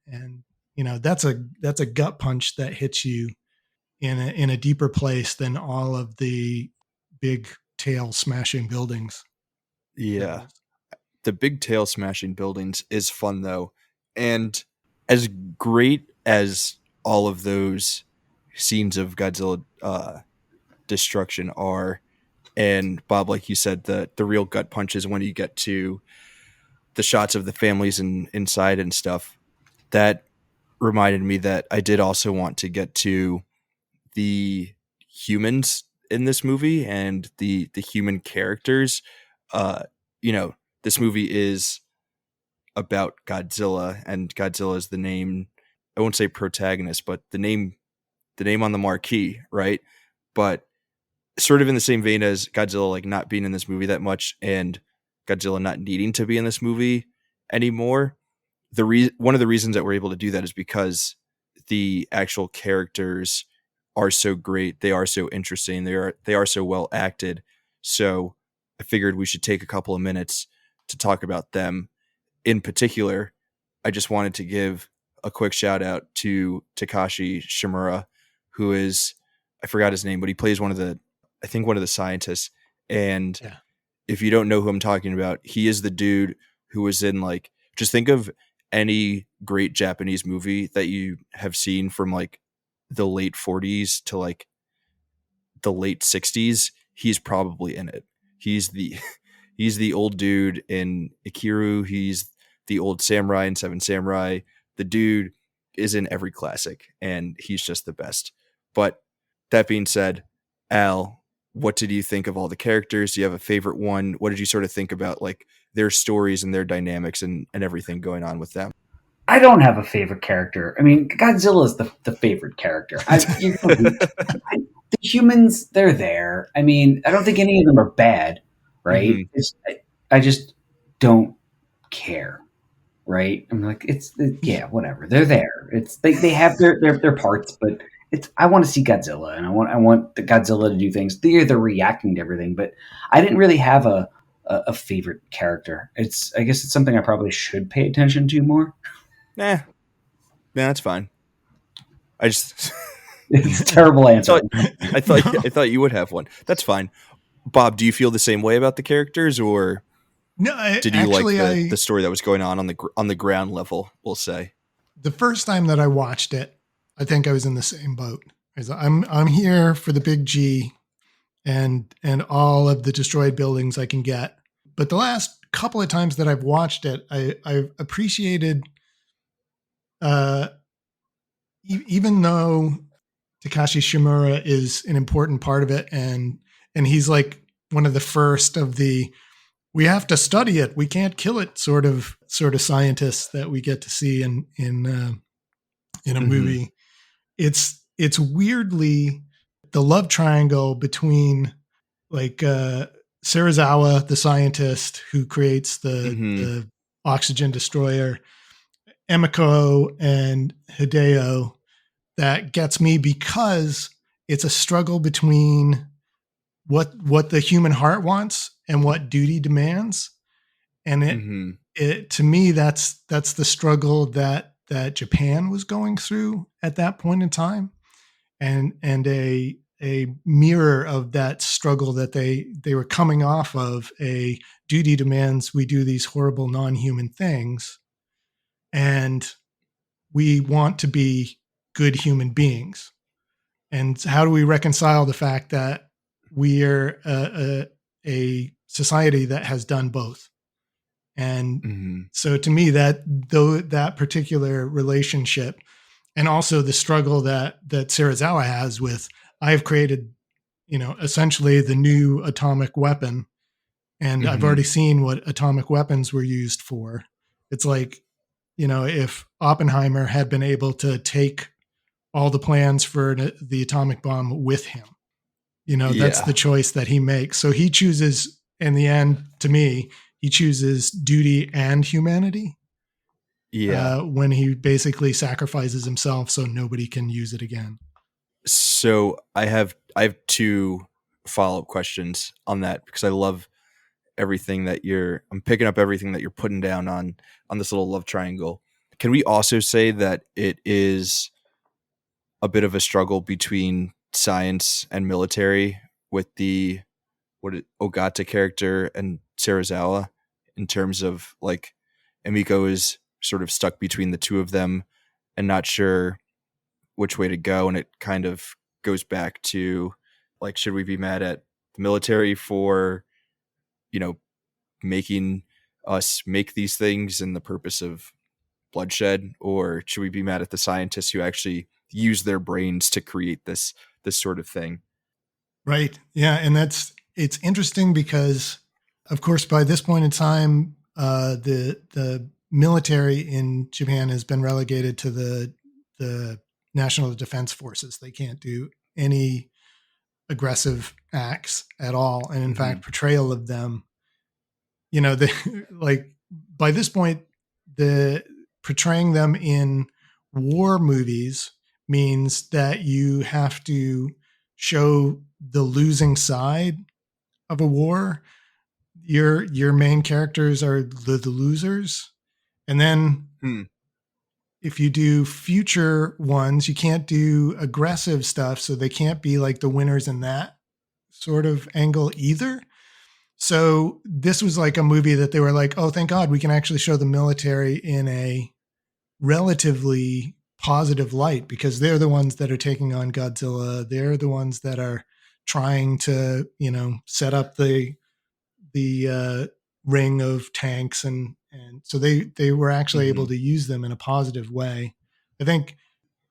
that's a gut punch that hits you in a deeper place than all of the big tail smashing buildings. Yeah. The big tail smashing buildings is fun though. And as great as all of those scenes of Godzilla destruction are, and Bob, like you said, the real gut punches when you get to the shots of the families inside and stuff, that reminded me that I did also want to get to the humans in this movie and the human characters. This movie is about Godzilla, and Godzilla is the name, I won't say protagonist, but the name on the marquee, right? But sort of in the same vein as Godzilla like not being in this movie that much and Godzilla not needing to be in this movie anymore. One of the reasons that we're able to do that is because the actual characters are so great. They are so interesting. They are so well acted. So I figured we should take a couple of minutes to talk about them. In particular, I just wanted to give a quick shout out to Takashi Shimura, who is, I forgot his name, but he plays one of the scientists. And if you don't know who I'm talking about, he is the dude who was in like, just think of any great Japanese movie that you have seen from like the late 40s to like the late 60s. He's probably in it. He's the old dude in Ikiru. He's the old samurai in Seven Samurai. The dude is in every classic, and he's just the best. But that being said, Al, what did you think of all the characters? Do you have a favorite one? What did you sort of think about like their stories and their dynamics and everything going on with them? I don't have a favorite character. I mean, Godzilla is the favorite character. The humans, they're there. I mean, I don't think any of them are bad, right? Mm-hmm. I just don't care, right? I'm like, whatever. They're there. They have their parts, but I want to see Godzilla, and I want the Godzilla to do things. They're reacting to everything, but I didn't really have a favorite character. I guess it's something I probably should pay attention to more. Nah, that's fine. It's a terrible answer. I thought you would have one. That's fine. Bob, do you feel the same way about the characters, or did you like the story that was going on the ground level? We'll say the first time that I watched it, I think I was in the same boat. I'm here for the big G, and all of the destroyed buildings I can get. But the last couple of times that I've watched it, I've appreciated. Even though Takashi Shimura is an important part of it, and he's like one of the first of the we have to study it, we can't kill it sort of scientists that we get to see in a movie. It's weirdly the love triangle between like Serizawa, the scientist who creates the oxygen destroyer, Emiko and Hideo, that gets me because it's a struggle between what the human heart wants and what duty demands. And it to me, that's the struggle that Japan was going through at that point in time, and a mirror of that struggle that they were coming off of. A duty demands we do these horrible non-human things, and we want to be good human beings. And how do we reconcile the fact that we are a society that has done both? And so to me, that particular relationship, and also the struggle that Serizawa has with, I've created, essentially the new atomic weapon, and I've already seen what atomic weapons were used for. It's like, if Oppenheimer had been able to take all the plans for the atomic bomb with him, that's the choice that he makes. So he chooses, in the end, to me, he chooses duty and humanity. When he basically sacrifices himself so nobody can use it again. So I have 2 follow-up questions on that, because I love everything that I'm picking up everything that you're putting down on this little love triangle. Can we also say that it is a bit of a struggle between science and military with the Ogata character and Serizawa, in terms of like Emiko is sort of stuck between the two of them and not sure which way to go, and it kind of goes back to like, should we be mad at the military for making us make these things in the purpose of bloodshed, or should we be mad at the scientists who actually use their brains to create this sort of thing? Right. Yeah. And it's interesting because, of course, by this point in time, the military in Japan has been relegated to the National Defense Forces. They can't do any aggressive acts at all. And in fact, portrayal of them, like by this point, the portraying them in war movies means that you have to show the losing side of a war. Your main characters are the losers. And then if you do future ones, you can't do aggressive stuff. So they can't be like the winners in that sort of angle either. So this was like a movie that they were like, oh, thank God we can actually show the military in a relatively positive light, because they're the ones that are taking on Godzilla. They're the ones that are trying to, set up the ring of tanks. And so they were actually able to use them in a positive way. I think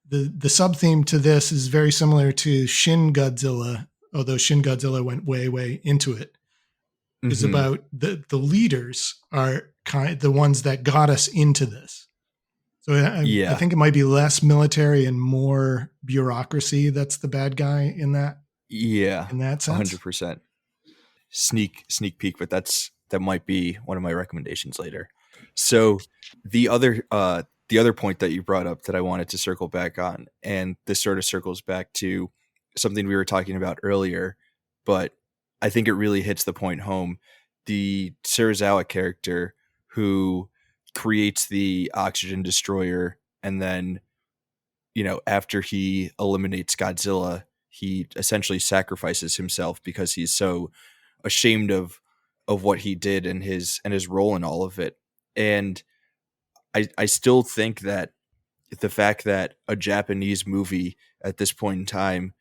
the sub theme to this is very similar to Shin Godzilla, although Shin Godzilla went way, way into it. Is about the leaders are the ones that got us into this. So I think it might be less military and more bureaucracy that's the bad guy in that. Yeah, in that sense, 100%. Sneak peek, but that might be one of my recommendations later. So the other point that you brought up that I wanted to circle back on, and this sort of circles back to something we were talking about earlier, but I think it really hits the point home. The Serizawa character who creates the oxygen destroyer, and then, after he eliminates Godzilla, he essentially sacrifices himself because he's so ashamed of what he did and his role in all of it. And I still think that the fact that a Japanese movie at this point in time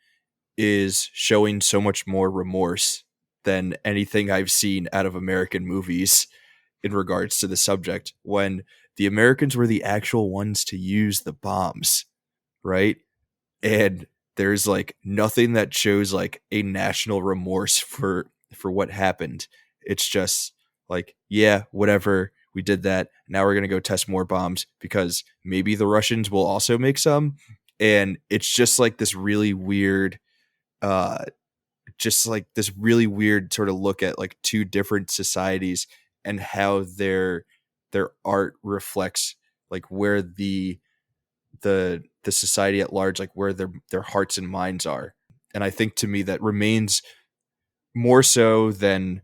is showing so much more remorse than anything I've seen out of American movies in regards to the subject, when the Americans were the actual ones to use the bombs, right? And there's like nothing that shows like a national remorse for what happened. It's just like, yeah, whatever, we did that. Now we're going to go test more bombs because maybe the Russians will also make some. And it's just like this really weird sort of look at like two different societies and how their art reflects like where the the society at large, like where their hearts and minds are. And I think to me that remains more so than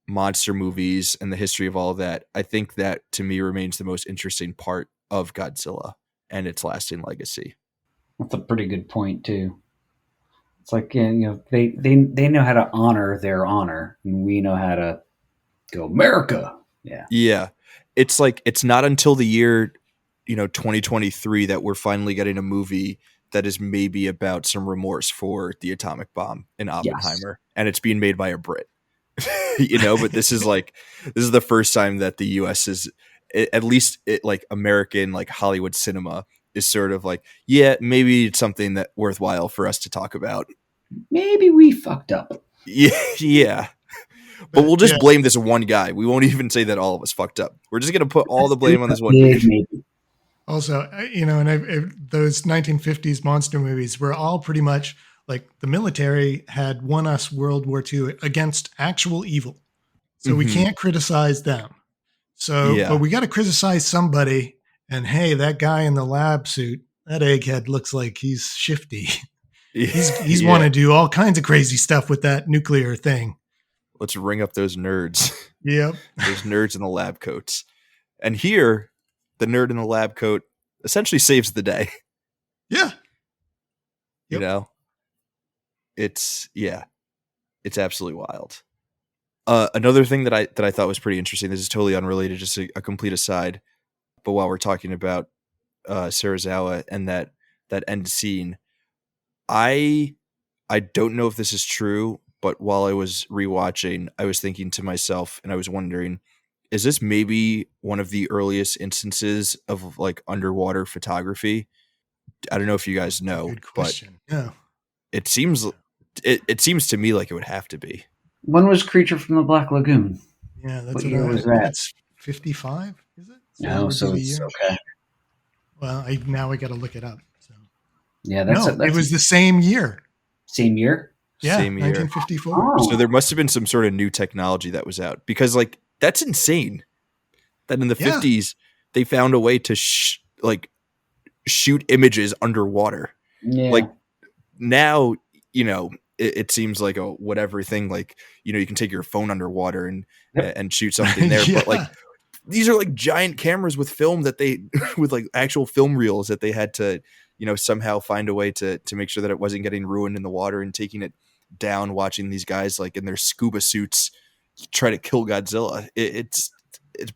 monster movies and the history of all of that. I think that to me remains the most interesting part of Godzilla and its lasting legacy. That's a pretty good point too. It's like, they know how to honor their honor, and we know how to go America. Yeah. Yeah. It's like it's not until the year 2023 that we're finally getting a movie that is maybe about some remorse for the atomic bomb in Oppenheimer, and it's being made by a Brit. But this is the first time that the US is, at least like American, like Hollywood cinema is sort of like, yeah, maybe it's something that worthwhile for us to talk about. Maybe we fucked up. Yeah. But we'll just blame this one guy. We won't even say that all of us fucked up. We're just going to put all the blame on this one dude. Maybe. Also, and those 1950s monster movies were all pretty much like the military had won us World War II against actual evil. So we can't criticize them. So, but we got to criticize somebody. And hey, that guy in the lab suit, that egghead looks like he's shifty. He's want to do all kinds of crazy stuff with that nuclear thing. Let's ring up those nerds. Yep. Those nerds in the lab coats. And here, the nerd in the lab coat essentially saves the day. Yeah. Yep. It's absolutely wild. Another thing that I thought was pretty interesting, this is totally unrelated, just a complete aside, but while we're talking about Serizawa and that end scene, I don't know if this is true, but while I was rewatching, I was thinking to myself, and I was wondering, is this maybe one of the earliest instances of like underwater photography? I don't know if you guys know, but it seems to me like it would have to be. When was Creature from the Black Lagoon? Yeah, that's what year was that? That's 55, is it? So no, so it's okay. Well, now I got to look it up. So. Yeah, it was the same year. Same year? Yeah, same year. 1954. Oh. So there must have been some sort of new technology that was out, because like that's insane. That in the 50s they found a way to shoot images underwater. Yeah. Like now, it seems like a whatever thing. Like you can take your phone underwater and shoot something there, but like these are like giant cameras with film that they with like actual film reels that they had to somehow find a way to make sure that it wasn't getting ruined in the water, and taking it down, watching these guys like in their scuba suits try to kill Godzilla. It's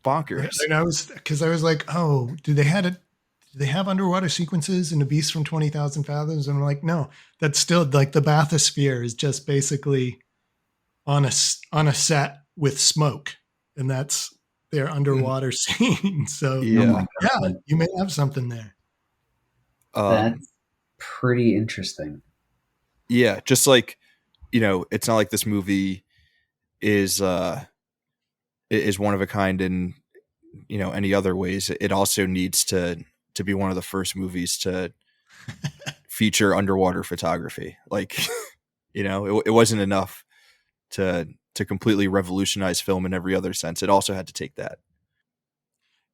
bonkers. And I was like, oh, do they have underwater sequences in The Beast from 20,000 Fathoms? And I'm like, no, that's still like the bathysphere is just basically on a set with smoke, and that's their underwater scene. So yeah, you may have something there. That's pretty interesting. Yeah, just like it's not like this movie is one of a kind in any other ways. It also needs to be one of the first movies to feature underwater photography. Like it wasn't enough to completely revolutionize film in every other sense. It also had to take that.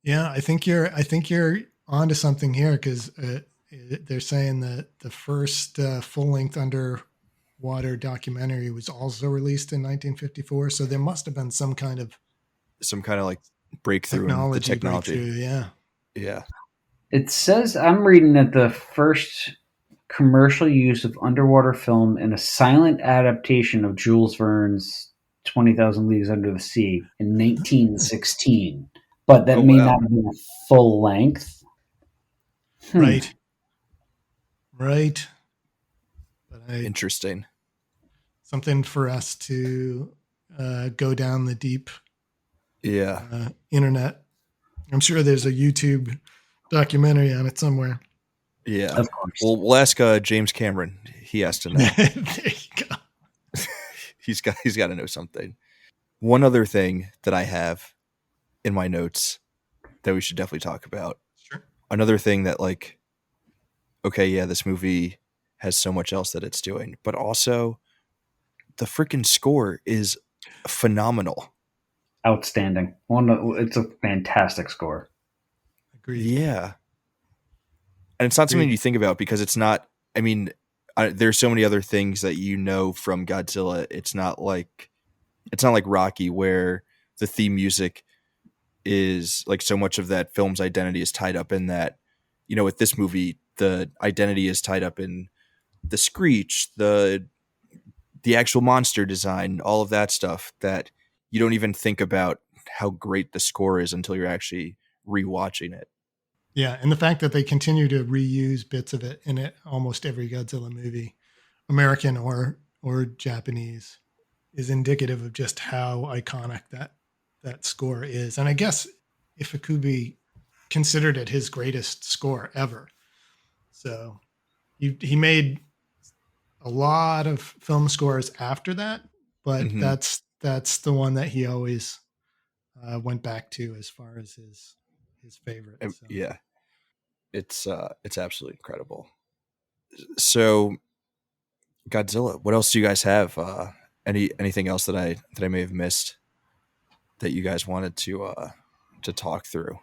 Yeah, I think you're onto something here, because they're saying that the first full-length underwater documentary was also released in 1954. So there must have been some kind of like breakthrough in the technology. Yeah. It says, I'm reading that the first commercial use of underwater film in a silent adaptation of Jules Verne's 20,000 Leagues Under the Sea in 1916. But that may not have been a full length. Right. But interesting. Something for us to go down the deep internet. I'm sure there's a YouTube documentary on it somewhere. Yeah. Of course. Well, we'll ask James Cameron. He has to know. There you go. He's got to know something. One other thing that I have in my notes that we should definitely talk about. Sure. Another thing that this movie has so much else that it's doing, but also the freaking score is phenomenal. Outstanding. It's a fantastic score. Agreed. Yeah. And it's not something you think about because it's not, I mean, there's so many other things that you know from Godzilla. It's not like Rocky, where the theme music is like so much of that film's identity is tied up in that. You know, with this movie, the identity is tied up in the screech, the actual monster design, all of that stuff that you don't even think about how great the score is until you're actually rewatching it. Yeah, and the fact that they continue to reuse bits of it in almost every Godzilla movie, American or Japanese, is indicative of just how iconic that score is. And I guess Ifukube considered it his greatest score ever. So he made a lot of film scores after that, but Mm-hmm. that's the one that he always went back to as far as his favorite. So. Yeah, it's absolutely incredible. So Godzilla, what else do you guys have? Anything else that I may have missed that you guys wanted to talk through?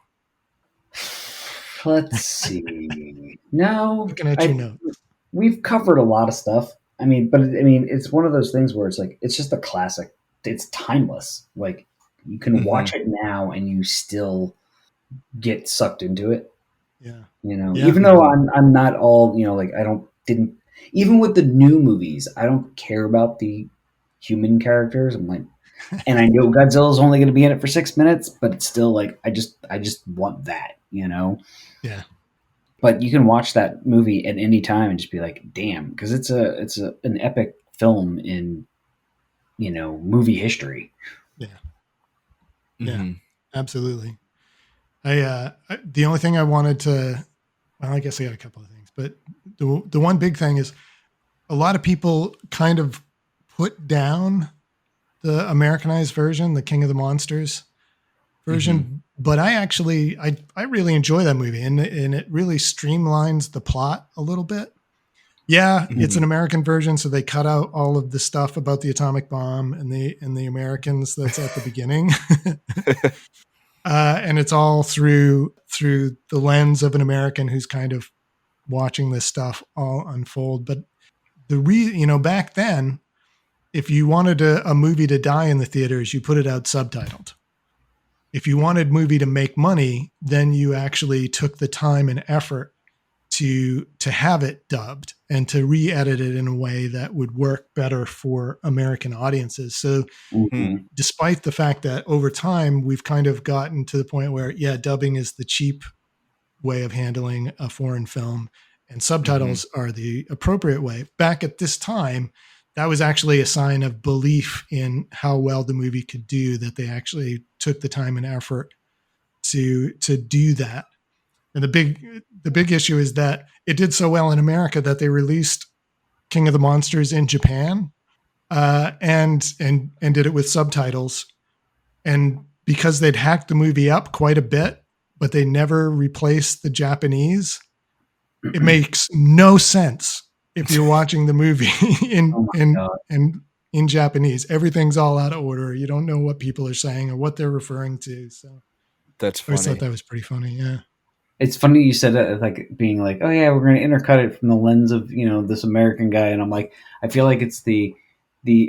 Let's see. No, Looking at your notes. We've covered a lot of stuff. I mean, but I mean, it's one of those things where it's like it's just a classic. It's timeless. Like you can watch it now and you still get sucked into it. Yeah. Even though I'm not all, like didn't even with the new movies, I don't care about the human characters. I'm like, and I know Godzilla's only going to be in it for 6 minutes, but it's still like I just want that. Yeah. But you can watch that movie at any time and just be like, damn, because it's an epic film in movie history. Yeah. Mm-hmm. Yeah. Absolutely. The only thing I wanted to, well, I guess I got a couple of things, but the one big thing is a lot of people kind of put down the Americanized version, the King of the Monsters version. Mm-hmm. But I really enjoy that movie, and it really streamlines the plot a little bit. Yeah, mm-hmm. It's an American version, so they cut out all of the stuff about the atomic bomb and the Americans that's at the beginning. And it's all through the lens of an American who's kind of watching this stuff all unfold. But back then, if you wanted a movie to die in the theaters, you put it out subtitled. If you wanted movie to make money, then you actually took the time and effort to have it dubbed and to re-edit it in a way that would work better for American audiences. So mm-hmm. Despite the fact that over time we've kind of gotten to the point where, dubbing is the cheap way of handling a foreign film and subtitles mm-hmm. are the appropriate way. Back at this time, that was actually a sign of belief in how well the movie could do, that they actually took the time and effort to do that. And the big issue is that it did so well in America that they released King of the Monsters in Japan, and did it with subtitles. And because they'd hacked the movie up quite a bit, but they never replaced the Japanese, it makes no sense if you're watching the movie in Japanese. Everything's all out of order. You don't know what people are saying or what they're referring to. So that's funny. I always thought that was pretty funny. Yeah. It's funny you said that, like being like, oh yeah, we're going to intercut it from the lens of, this American guy. And I'm like, I feel like it's the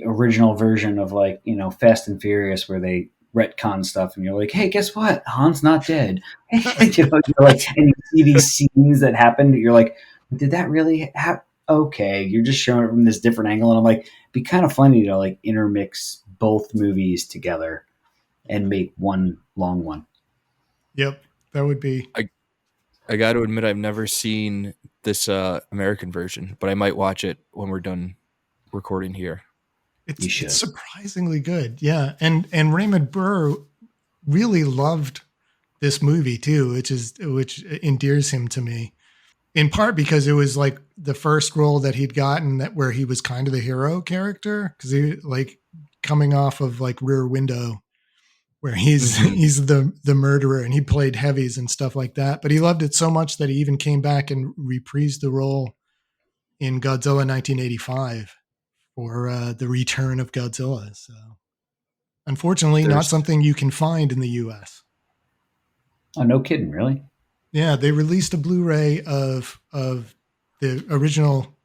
original version of like, Fast and Furious where they retcon stuff and you're like, hey, guess what? Han's not dead. You're like, and you see these scenes that happened. You're like, did that really happen? Okay. You're just showing it from this different angle. And I'm like, it'd be kind of funny to like intermix both movies together and make one long one. Yep. That would be. I got to admit, I've never seen this American version, but I might watch it when we're done recording here. It's surprisingly good. Yeah. And Raymond Burr really loved this movie too, which endears him to me, in part because it was like the first role that he'd gotten where he was kind of the hero character, because he like coming off of like Rear Window, where he's the murderer, and he played heavies and stuff like that. But he loved it so much that he even came back and reprised the role in Godzilla 1985 for the return of Godzilla. So unfortunately, not something you can find in the US. Oh, no kidding. Really? Yeah, they released a Blu-ray of the original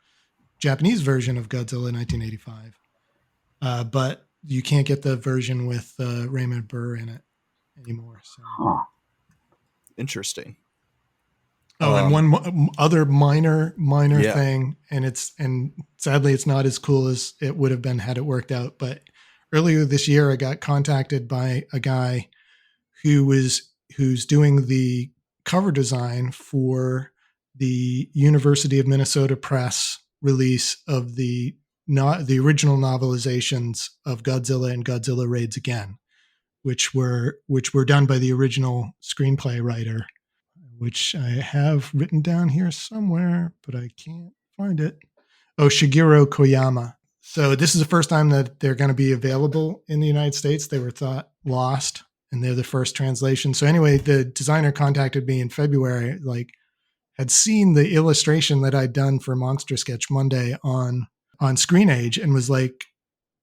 Japanese version of Godzilla 1985, but you can't get the version with Raymond Burr in it anymore. So, Huh. Interesting. oh, and one other minor yeah. thing, and sadly it's not as cool as it would have been had it worked out. But earlier this year, I got contacted by a guy who's doing the cover design for the University of Minnesota Press release of the original novelizations of Godzilla and Godzilla Raids Again, which were done by the original screenplay writer, which I have written down here somewhere, but I can't find it. Oh, Shigeru Koyama. So this is the first time that they're going to be available in the United States. They were thought lost, and they're the first translation. So anyway, the designer contacted me in February, had seen the illustration that I'd done for Monster Sketch Monday on Screen Age, and was like,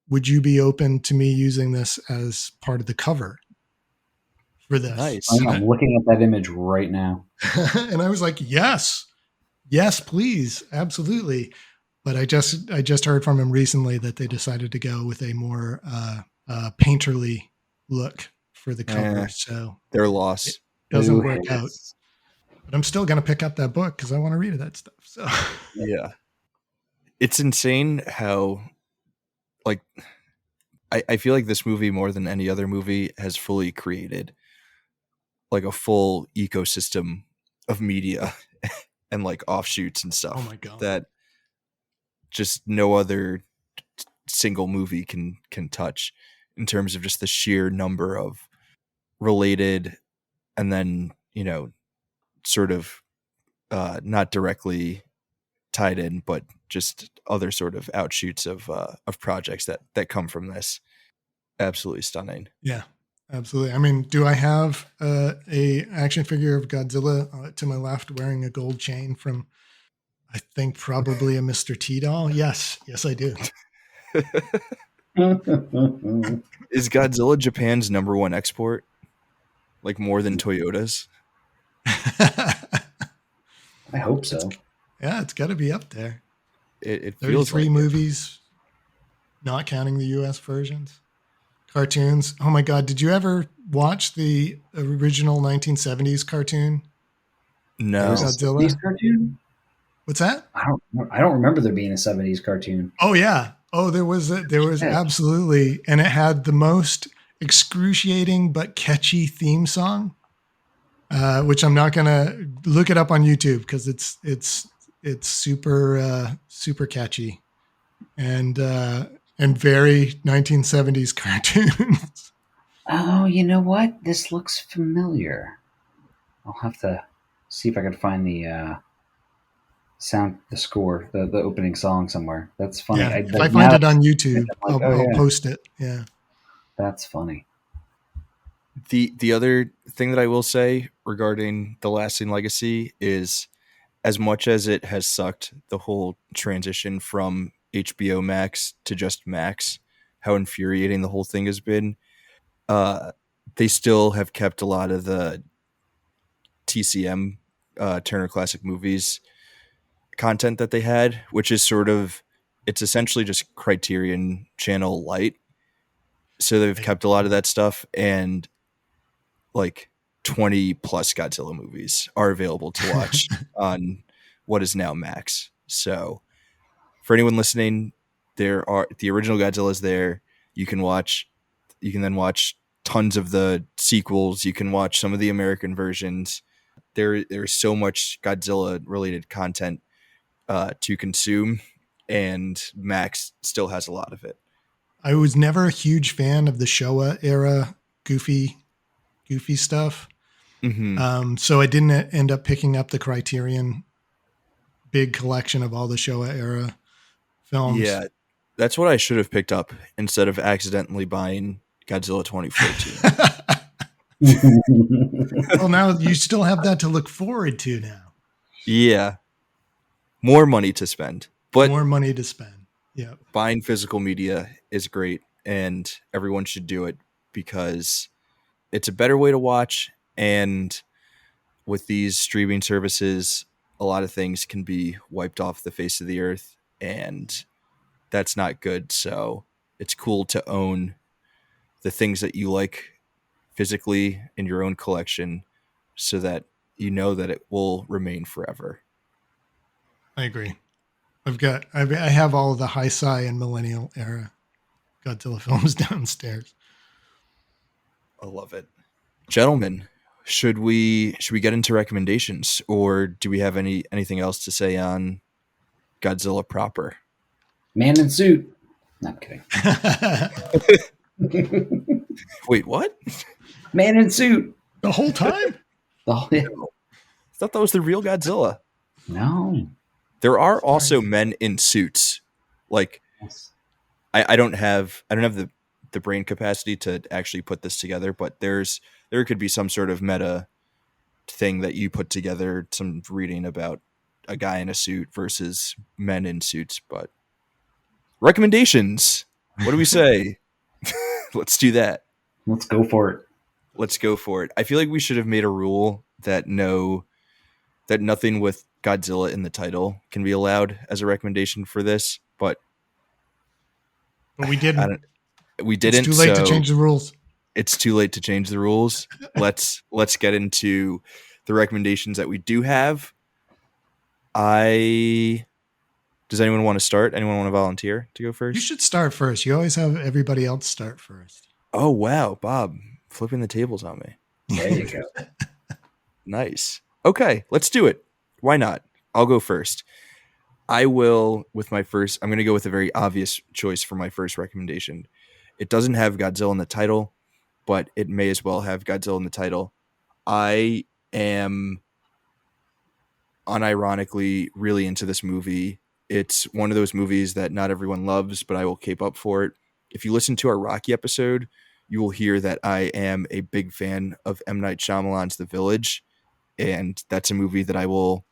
would you be open to me using this as part of the cover for this? Nice. I'm looking at that image right now. And I was like, yes, please. Absolutely. But I just heard from him recently that they decided to go with a more painterly look for the cover. So their loss. It doesn't work out. But I'm still going to pick up that book because I want to read that stuff. So yeah. It's insane how, like, I feel like this movie more than any other movie has fully created like a full ecosystem of media and like offshoots and stuff. Oh my God. That just no other single movie can touch in terms of just the sheer number of related and then, you know, sort of not directly tied in, but just other sort of outshoots of projects that come from this. Absolutely stunning. Yeah, absolutely. I mean, do I have a action figure of Godzilla to my left wearing a gold chain from, I think, probably a Mr. T doll? Yes, I do. Is Godzilla Japan's number one export? Like more than Toyota's? I hope so. It's got to be up there. It feels 33 like movies, not counting the US versions. Cartoons. Oh my God. Did you ever watch the original 1970s cartoon? No. Godzilla? 70s cartoon? What's that? I don't remember there being a 70s cartoon. Oh yeah. Oh, there was absolutely, and it had the most excruciating but catchy theme song, which I'm not gonna look it up on YouTube because it's super catchy, and very 1970s cartoons. Oh, you know what? This looks familiar. I'll have to see if I can find the score, the opening song somewhere. That's funny. Yeah, if I find it on YouTube, I'll post it. Yeah, that's funny. The other thing that I will say regarding The Lasting Legacy is, as much as it has sucked the whole transition from HBO Max to just Max, how infuriating the whole thing has been, they still have kept a lot of the TCM Turner Classic Movies content that they had, which is it's essentially just Criterion Channel Light. So they've kept a lot of that stuff, and like 20 plus Godzilla movies are available to watch on what is now Max. So for anyone listening, the original Godzilla is there. You can then watch tons of the sequels. You can watch some of the American versions. There's so much Godzilla related content to consume, and Max still has a lot of it. I was never a huge fan of the Showa era goofy stuff. Mm-hmm. So I didn't end up picking up the Criterion big collection of all the Showa era films. Yeah, that's what I should have picked up instead of accidentally buying Godzilla 2014. Well, now you still have that to look forward to now. Yeah. More money to spend. But more money to spend. Yeah. Buying physical media is great, and everyone should do it because it's a better way to watch, and with these streaming services, a lot of things can be wiped off the face of the earth, and that's not good. So it's cool to own the things that you like physically in your own collection so that you know that it will remain forever. I agree. I have all of the high sci and millennial era Godzilla films downstairs. I love it. Gentlemen, should we get into recommendations, or do we have anything else to say on Godzilla proper? Man in suit. No, I'm kidding. Wait, what? Man in suit. The whole time? I thought that was the real Godzilla. No. There are also men in suits. Like, yes. I don't have the brain capacity to actually put this together, but there could be some sort of meta thing that you put together, some reading about a guy in a suit versus men in suits. But recommendations. What do we say? Let's do that. Let's go for it. Let's go for it. I feel like we should have made a rule that nothing with Godzilla in the title can be allowed as a recommendation for this, but we didn't. We didn't. It's too late to change the rules. It's too late to change the rules. Let's get into the recommendations that we do have. Does anyone want to start? Anyone want to volunteer to go first? You should start first. You always have everybody else start first. Oh, wow. Bob, flipping the tables on me. There you go. Nice. Okay, let's do it. Why not? I'll go first. I will, with my first, I'm going to go with a very obvious choice for my first recommendation. It doesn't have Godzilla in the title, but it may as well have Godzilla in the title. I am unironically really into this movie. It's one of those movies that not everyone loves, but I will cape up for it. If you listen to our Rocky episode, you will hear that I am a big fan of M. Night Shyamalan's The Village, and that's a movie that I will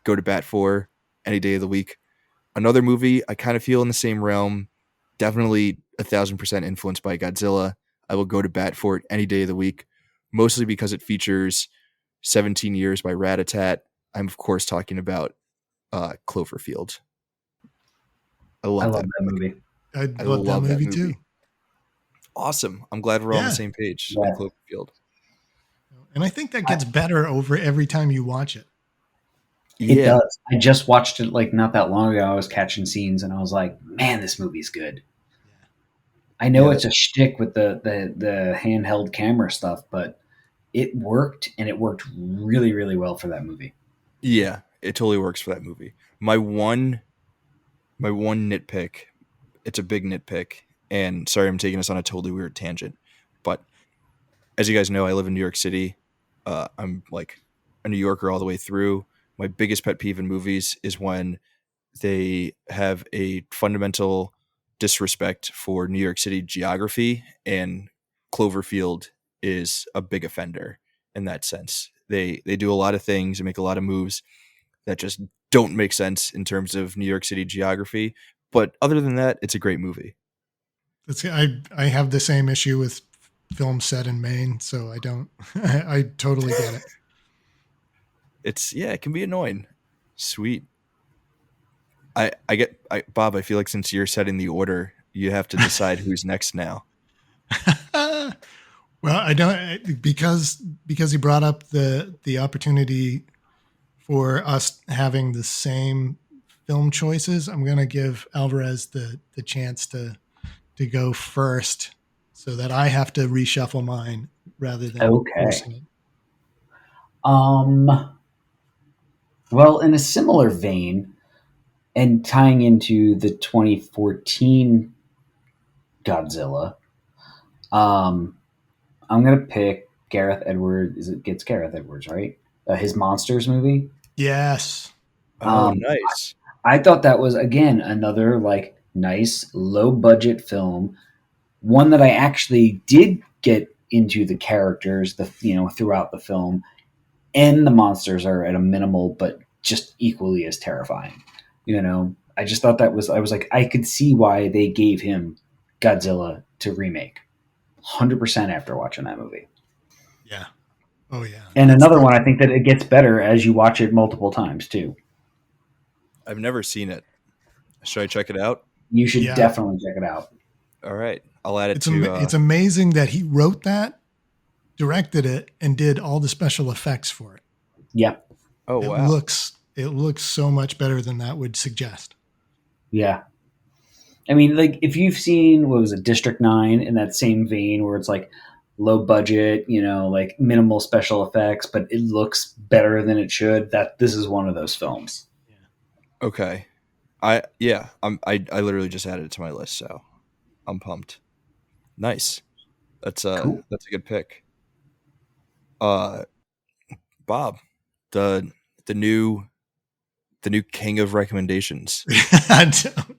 go to bat for any day of the week. Another movie I kind of feel in the same realm, definitely 1,000% influenced by Godzilla. I will go to bat for it any day of the week, mostly because it features 17 Years by Rat-a-Tat. I'm, of course, talking about Cloverfield. I love that movie. I love that movie too. Awesome. I'm glad we're all on the same page on Cloverfield. And I think that gets better over every time you watch it. It does. I just watched it like not that long ago. I was catching scenes and I was like, man, this movie's good. Yeah. I know it's a shtick with the handheld camera stuff, but it worked, and it worked really, really well for that movie. Yeah, it totally works for that movie. My one nitpick, it's a big nitpick, and sorry I'm taking us on a totally weird tangent, but as you guys know, I live in New York City. I'm like a New Yorker all the way through. My biggest pet peeve in movies is when they have a fundamental disrespect for New York City geography, and Cloverfield is a big offender in that sense. They do a lot of things and make a lot of moves that just don't make sense in terms of New York City geography. But other than that, it's a great movie. I have the same issue with film set in Maine, so I don't. I totally get it. It can be annoying. Sweet. Bob, I feel like since you're setting the order, you have to decide who's next now. Well, I don't, because he brought up the opportunity for us having the same film choices. I'm going to give Alvarez the chance to go first, so that I have to reshuffle mine rather than forcing it. Well, in a similar vein, and tying into the 2014 Godzilla, I'm going to pick Gareth Edwards. It's Gareth Edwards, right? His Monsters movie. Yes. Oh, nice. I thought that was, again, another like nice low budget film. One that I actually did get into the characters, throughout the film, and the monsters are at a minimal, but just equally as terrifying. I just thought I was like, I could see why they gave him Godzilla to remake. 100% after watching that movie. Yeah. Oh yeah. And another one, I think that it gets better as you watch it multiple times too. I've never seen it. Should I check it out? You should definitely check it out. All right. I'll add it It's amazing that he wrote that, directed it, and did all the special effects for it. Yeah. Oh, wow. It looks so much better than that would suggest. Yeah. I mean, like, if you've seen, what was it, District 9 in that same vein where it's like low budget, like minimal special effects, but it looks better than it should, this is one of those films. Yeah. Okay. I literally just added it to my list, so I'm pumped. Nice. That's cool. That's a good pick. Bob, the new king of recommendations.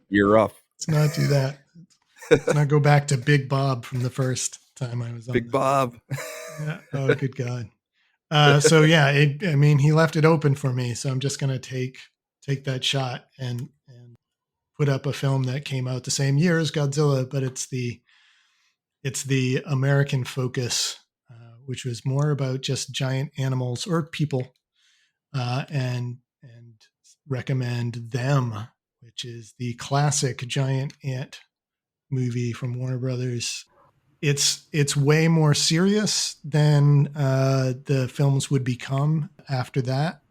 You're up. Let's not do that. Let's not go back to Big Bob from the first time I was on. Big Bob. Yeah. Oh, good God. So yeah, he left it open for me, so I'm just gonna take that shot and put up a film that came out the same year as Godzilla, but it's the American focus, which was more about just giant animals or people, and recommend Them, which is the classic giant ant movie from Warner Brothers. It's way more serious than the films would become after that.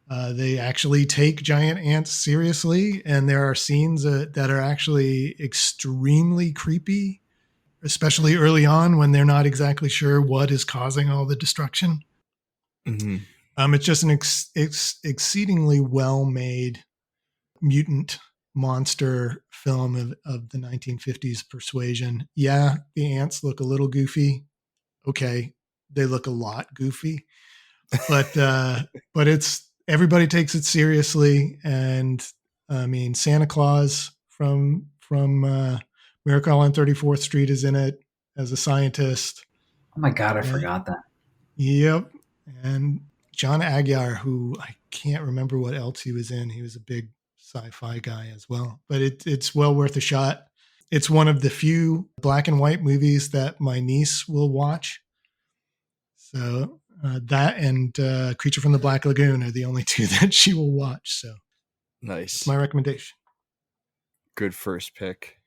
They actually take giant ants seriously, and there are scenes that are actually extremely creepy, especially early on when they're not exactly sure what is causing all the destruction. Mm-hmm. It's just an exceedingly well-made mutant monster film of the 1950s persuasion. Yeah, the ants look a little goofy. Okay, they look a lot goofy, but it's everybody takes it seriously. And I mean, Santa Claus from Miracle on 34th Street is in it as a scientist. Oh my God, I forgot that. Yep. And John Aguiar, who I can't remember what else he was in. He was a big sci-fi guy as well, but it's well worth a shot. It's one of the few black and white movies that my niece will watch. So that and Creature from the Black Lagoon are the only two that she will watch. So nice. That's my recommendation. Good first pick.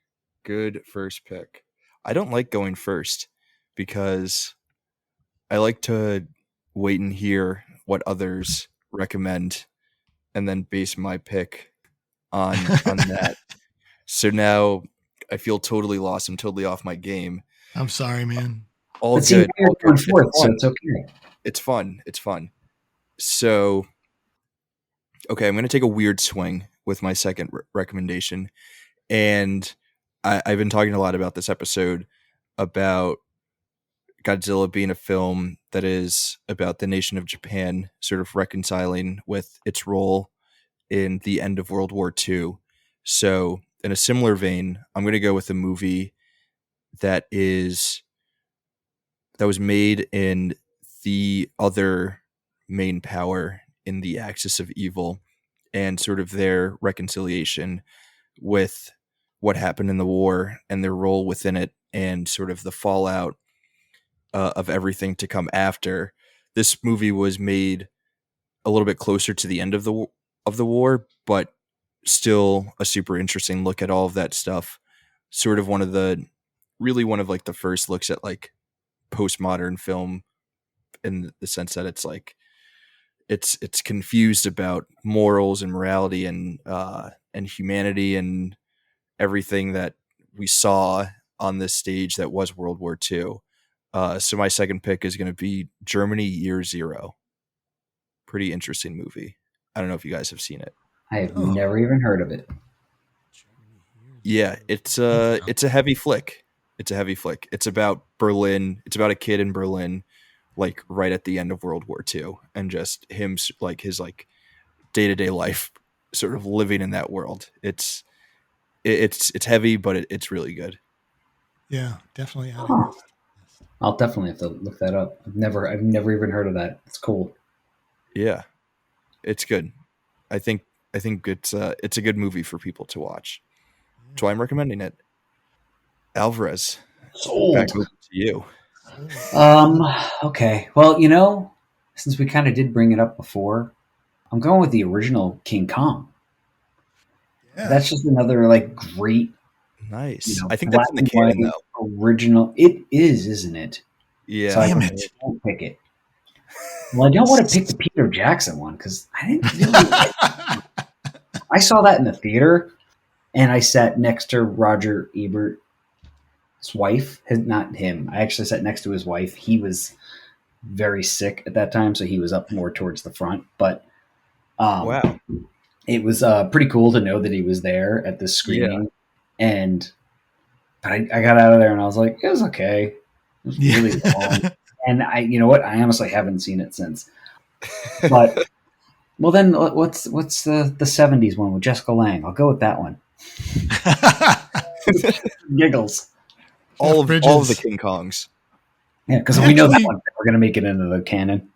I don't like going first because I like to wait and hear what others recommend and then base my pick on that. So now I feel totally lost. I'm totally off my game. I'm sorry, man. All good. All good. So it's okay. It's fun. So, okay, I'm going to take a weird swing with my second recommendation. And I've been talking a lot about this episode about Godzilla being a film that is about the nation of Japan sort of reconciling with its role in the end of World War II. So in a similar vein, I'm going to go with a movie that was made in the other main power in the axis of evil and sort of their reconciliation with what happened in the war and their role within it and sort of the fallout of everything to come after. This movie was made a little bit closer to the end of the war, but still a super interesting look at all of that stuff. Sort of one of like the first looks at like postmodern film in the sense that it's like it's confused about morals and morality and humanity and everything that we saw on this stage that was World War II. So my second pick is going to be Germany Year Zero. Pretty interesting movie. I don't know if you guys have seen it. I have never even heard of it. Yeah, it's a heavy flick. It's about Berlin. It's about a kid in Berlin, like right at the end of World War II, and just him like his like day-to-day life, sort of living in that world. It's heavy, but it's really good. Yeah, definitely. I'll definitely have to look that up. I've never even heard of that. It's cool. Yeah, it's good. I think it's a good movie for people to watch. That's why I'm recommending it. Alvarez, back over to you. Okay. Well, since we kind of did bring it up before, I'm going with the original King Kong. Yeah. That's just another like great, Nice. I think black that's in the and white canon though. original. It is, isn't it? So I Yeah. Damn guess it. I won't pick it. Well, I don't want to pick the Peter Jackson one because I didn't really like. I saw that in the theater, and I sat next to Roger Ebert's wife. Not him. I actually sat next to his wife. He was very sick at that time, so he was up more towards the front. But Wow. it was pretty cool to know that he was there at this Yeah. screening. And I got out of there and I was like, it was okay. It was really long. And you know what? I honestly haven't seen it since. But well, then what's the '70s one with Jessica Lange? I'll go with that one. Giggles. All of the King Kongs. Yeah, because we know that one. We're gonna make it into the canon.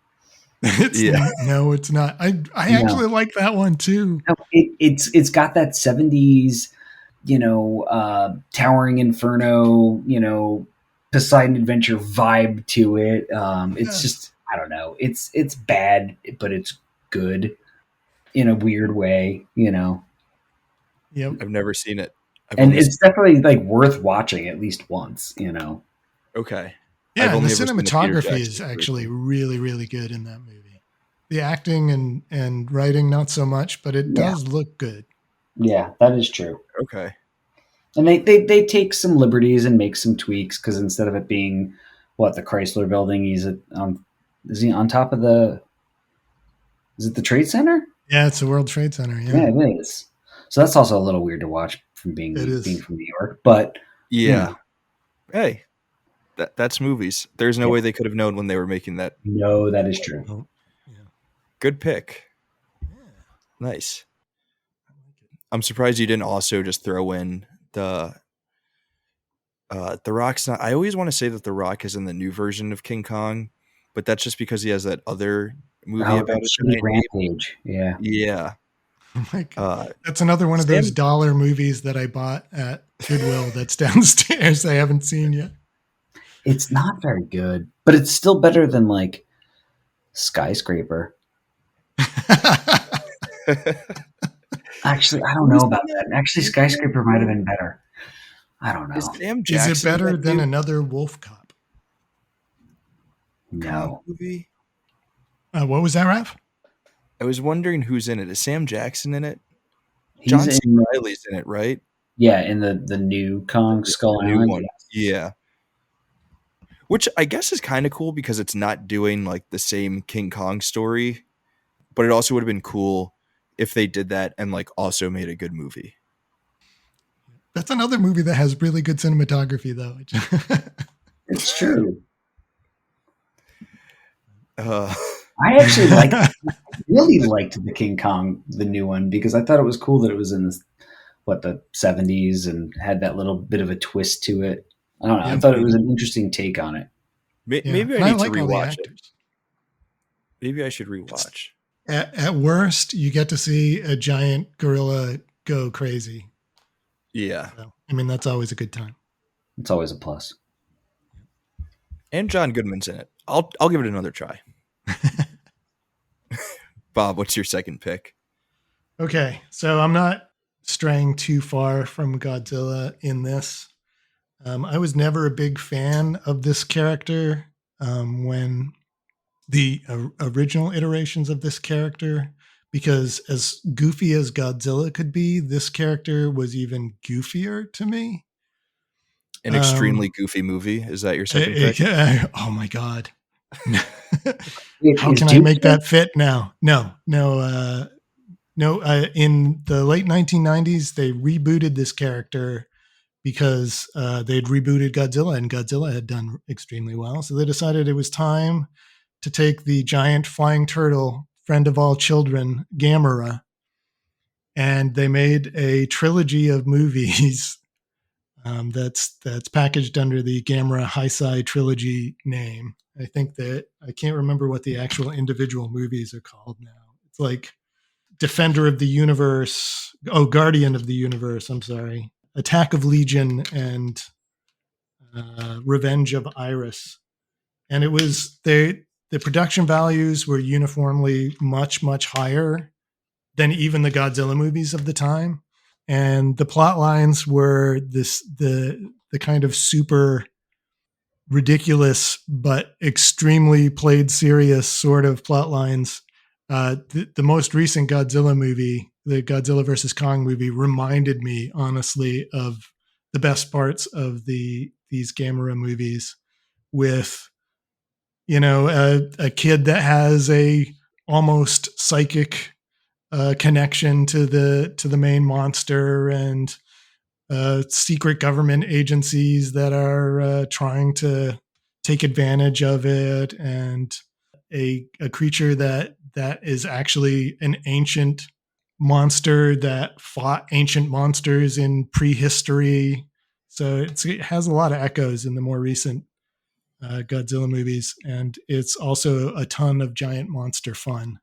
No, it's not. I actually like that one too. No, it's got that '70s, Towering Inferno, Poseidon Adventure vibe to it. It's just I don't know. It's bad, but it's good in a weird way. Yep. I've never seen it. And it's definitely like worth watching at least once. Okay. Yeah, and the cinematography is actually really, really good in that movie. The acting and writing, not so much, but it does look good. Yeah, that is true. Okay. And they take some liberties and make some tweaks because instead of it being the Chrysler Building, is he on top of is it the Trade Center? Yeah, it's the World Trade Center. Yeah, it is. So that's also a little weird to watch from being from New York, but yeah. Hey, that's movies. There's no way they could have known when they were making that. No, that is true. Oh, yeah. Good pick. Yeah. Nice. I'm surprised you didn't also just throw in the Rock's not. I always want to say that the Rock is in the new version of King Kong, but that's just because he has that other movie about it. Rampage. Yeah. Yeah. Oh my God. That's another one of those dollar movies that I bought at Goodwill that's downstairs I haven't seen yet. It's not very good, but it's still better than like Skyscraper. Actually, I don't know about that. Actually, Skyscraper might have been better. I don't know. Is it better than another Wolf Cop? No. Movie? What was that, Raph? I was wondering who's in it. Is Sam Jackson in it? John C. Reilly's in it, right? Yeah, in the new Kong Skull Island. One. Yeah. Which I guess is kind of cool because it's not doing like the same King Kong story, but it also would have been cool if they did that and like also made a good movie. That's another movie that has really good cinematography, though. It's true. I actually really liked the King Kong, the new one, because I thought it was cool that it was in the 70s and had that little bit of a twist to it. I don't know. I thought it was an interesting take on it. Maybe I need to rewatch it. Maybe I should rewatch. At worst, you get to see a giant gorilla go crazy. Yeah. So, I mean, that's always a good time. It's always a plus. And John Goodman's in it. I'll give it another try. Bob, what's your second pick? Okay, so I'm not straying too far from Godzilla in this. I was never a big fan of this character when the original iterations of this character, because as goofy as Godzilla could be, this character was even goofier to me. An extremely goofy movie. Is that your second pick? Oh my God. How can I make that fit now? No. In the late 1990s, they rebooted this character because they'd rebooted Godzilla, and Godzilla had done extremely well. So they decided it was time to take the giant flying turtle, friend of all children, Gamera, and they made a trilogy of movies that's packaged under the Gamera Heisei trilogy name. I think that I can't remember what the actual individual movies are called now. It's like Defender of the Universe. Oh, Guardian of the Universe. I'm sorry. Attack of Legion and Revenge of Iris. and it was the production values were uniformly much higher than even the Godzilla movies of the time, and the plot lines were the kind of super ridiculous but extremely played serious sort of plot lines. The most recent Godzilla movie, the Godzilla versus Kong movie, reminded me honestly of the best parts of these Gamera movies, with a kid that has a almost psychic connection to the main monster, and secret government agencies that are trying to take advantage of it, and a creature that is actually an ancient monster that fought ancient monsters in prehistory. So it has a lot of echoes in the more recent Godzilla movies, and it's also a ton of giant monster fun.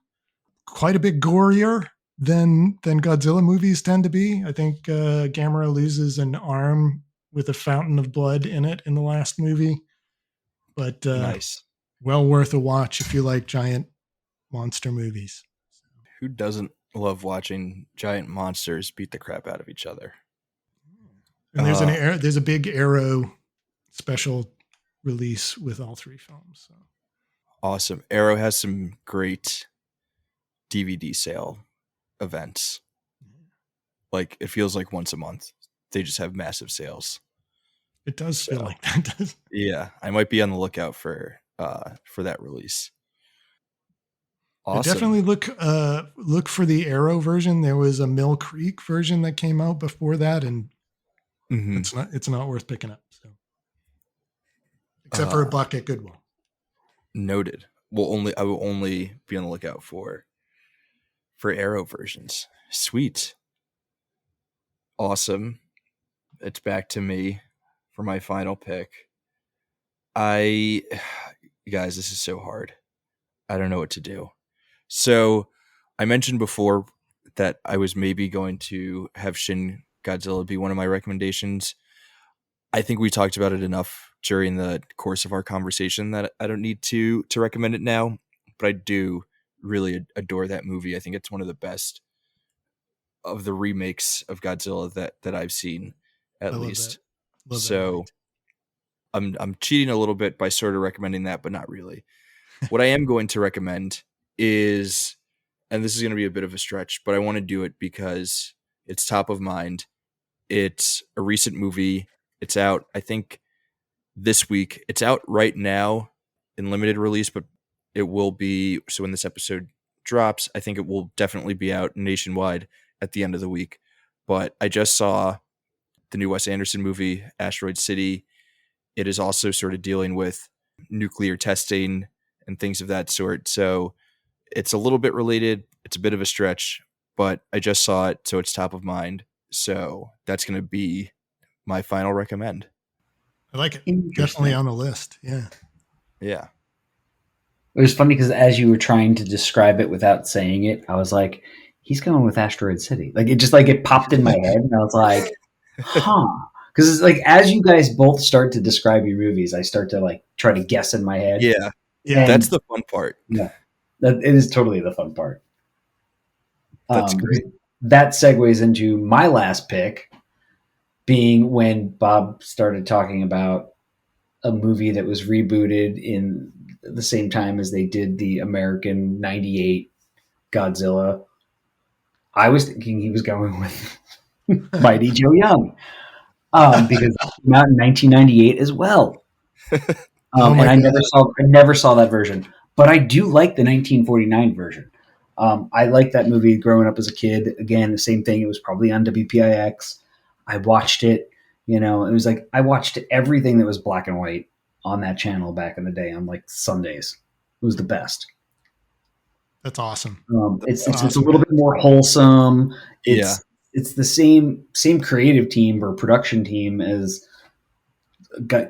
Quite a bit gorier than Godzilla movies tend to be. I think Gamera loses an arm with a fountain of blood in it in the last movie, but Nice. well worth a watch if you like giant monster movies. Who doesn't love watching giant monsters beat the crap out of each other? And there's a big Arrow special release with all three films. So. Awesome. Arrow has some great DVD sale events. Like, it feels like once a month they just have massive sales. It does feel like that, does. Yeah, I might be on the lookout for that release. Awesome. Definitely look for the Arrow version. There was a Mill Creek version that came out before that, and it's not worth picking up. So, except for $1 at Goodwill. Noted. I will only be on the lookout for Arrow versions. Sweet. Awesome. It's back to me for my final pick. You guys, this is so hard. I don't know what to do. So I mentioned before that I was maybe going to have Shin Godzilla be one of my recommendations. I think we talked about it enough during the course of our conversation that I don't need to recommend it now, but I do really adore that movie. I think it's one of the best of the remakes of Godzilla that I've seen, at least. So I'm cheating a little bit by sort of recommending that, but not really. What I am going to recommend is, and this is going to be a bit of a stretch, but I want to do it because it's top of mind. It's a recent movie. It's out, I think, this week. It's out right now in limited release, but it will be, so when this episode drops, I think it will definitely be out nationwide at the end of the week. But I just saw the new Wes Anderson movie, Asteroid City. It is also sort of dealing with nuclear testing and things of that sort. So it's a little bit related. It's a bit of a stretch, but I just saw it, so it's top of mind. So that's going to be my final recommend. I like it. Definitely on the list. Yeah. Yeah. It was funny because as you were trying to describe it without saying it, I was like, he's going with Asteroid City. Like, it just like it popped in my head, and I was like, huh. Because it's like, as you guys both start to describe your movies, I start to like try to guess in my head. Yeah. Yeah. That's the fun part. Yeah. It is totally the fun part. That's great. That segues into my last pick, being when Bob started talking about a movie that was rebooted in the same time as they did the American 98 Godzilla. I was thinking he was going with Mighty Joe Young, because it came out in 1998 as well. And I never saw that version, but I do like the 1949 version. I liked that movie growing up as a kid. Again, the same thing. It was probably on WPIX. I watched it. It was like I watched everything that was black and white on that channel back in the day on like Sundays. It was the best. That's awesome. It's a little bit more wholesome. It's the same creative team or production team as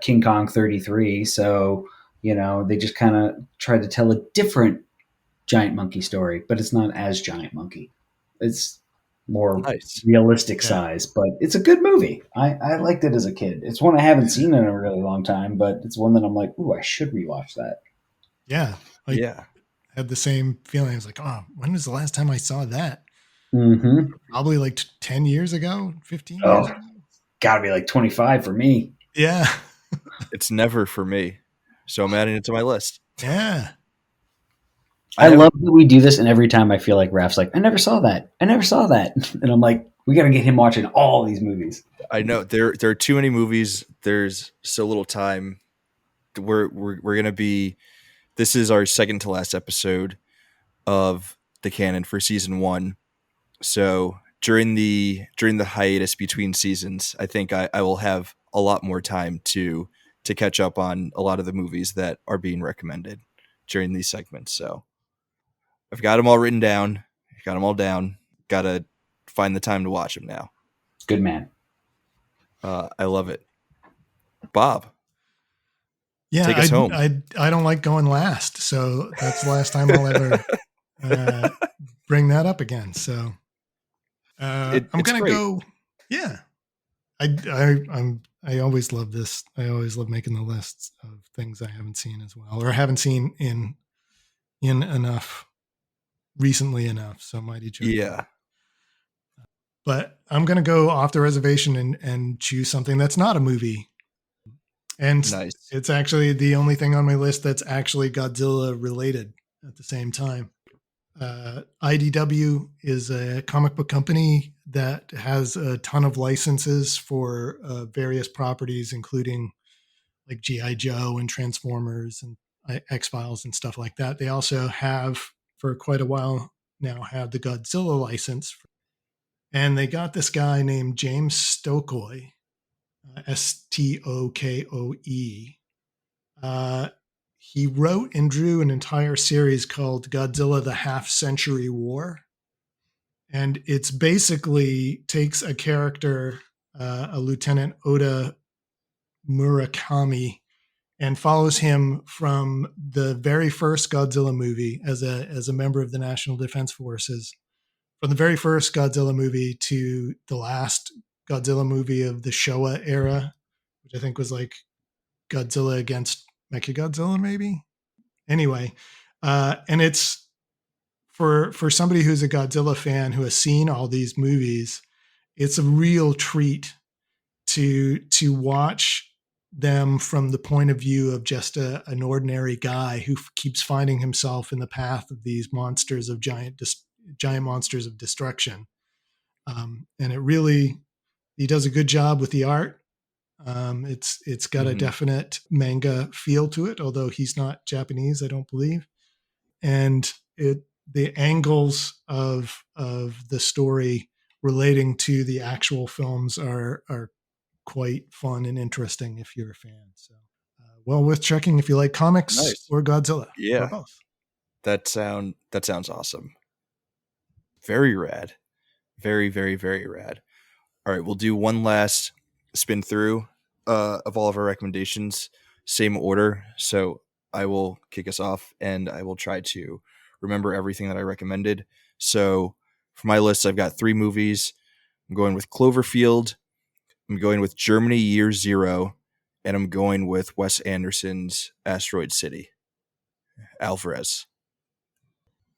King Kong 33. So, they just kind of try to tell a different giant monkey story, but it's not as giant monkey. It's more Nice. realistic size. But it's a good movie. I liked it as a kid. It's one I haven't seen in a really long time, but it's one that I'm like, ooh, I should rewatch that. Yeah. I had the same feeling. I was like, oh, when was the last time I saw that? Mm-hmm. Probably like 10 years ago, 15 years ago. Gotta be like 25 for me. Yeah. It's never for me. So I'm adding it to my list. Yeah. I love that we do this, and every time I feel like Raph's like, I never saw that. And I'm like, we got to get him watching all these movies. I know there are too many movies. There's so little time. We're gonna be. This is our second to last episode of the Canon for season 1. So during the hiatus between seasons, I think I will have a lot more time to catch up on a lot of the movies that are being recommended during these segments. So I've got them all written down. Got them all down. Got to find the time to watch them now. Good man. I love it. Bob. Yeah, take us home. I don't like going last, so that's the last time I'll ever bring that up again. So I'm gonna go. Yeah, I always love this. I always love making the lists of things I haven't seen as well, or haven't seen in enough recently enough. So Mighty Joe. Yeah. But I'm gonna go off the reservation and choose something that's not a movie. And nice. It's actually the only thing on my list that's actually Godzilla related at the same time. IDW is a comic book company that has a ton of licenses for various properties, including like G.I. Joe and Transformers and X-Files and stuff like that. They also have, for quite a while now, had the Godzilla license. And they got this guy named James Stokoe. Stokoe. He wrote and drew an entire series called Godzilla: The Half-Century War. And it's basically takes a character, a Lieutenant Oda Murakami, and follows him from the very first Godzilla movie as a member of the National Defense Forces, from the very first Godzilla movie to the last Godzilla movie of the Showa era, which I think was like Godzilla against Mechagodzilla, maybe. Anyway, and it's for somebody who's a Godzilla fan who has seen all these movies, it's a real treat to watch them from the point of view of just an ordinary guy who keeps finding himself in the path of these monsters of giant monsters of destruction. And it really, he does a good job with the art. It's got a definite manga feel to it, although he's not Japanese, I don't believe. And the angles of the story relating to the actual films are quite fun and interesting if you're a fan. So, well worth checking if you like comics or Godzilla. Yeah, or both. That sounds awesome. Very rad. Very, very, very rad. All right, we'll do one last spin through of all of our recommendations, same order. So I will kick us off, and I will try to remember everything that I recommended. So for my list, I've got 3 movies. I'm going with Cloverfield. I'm going with Germany Year Zero, and I'm going with Wes Anderson's Asteroid City. Alvarez.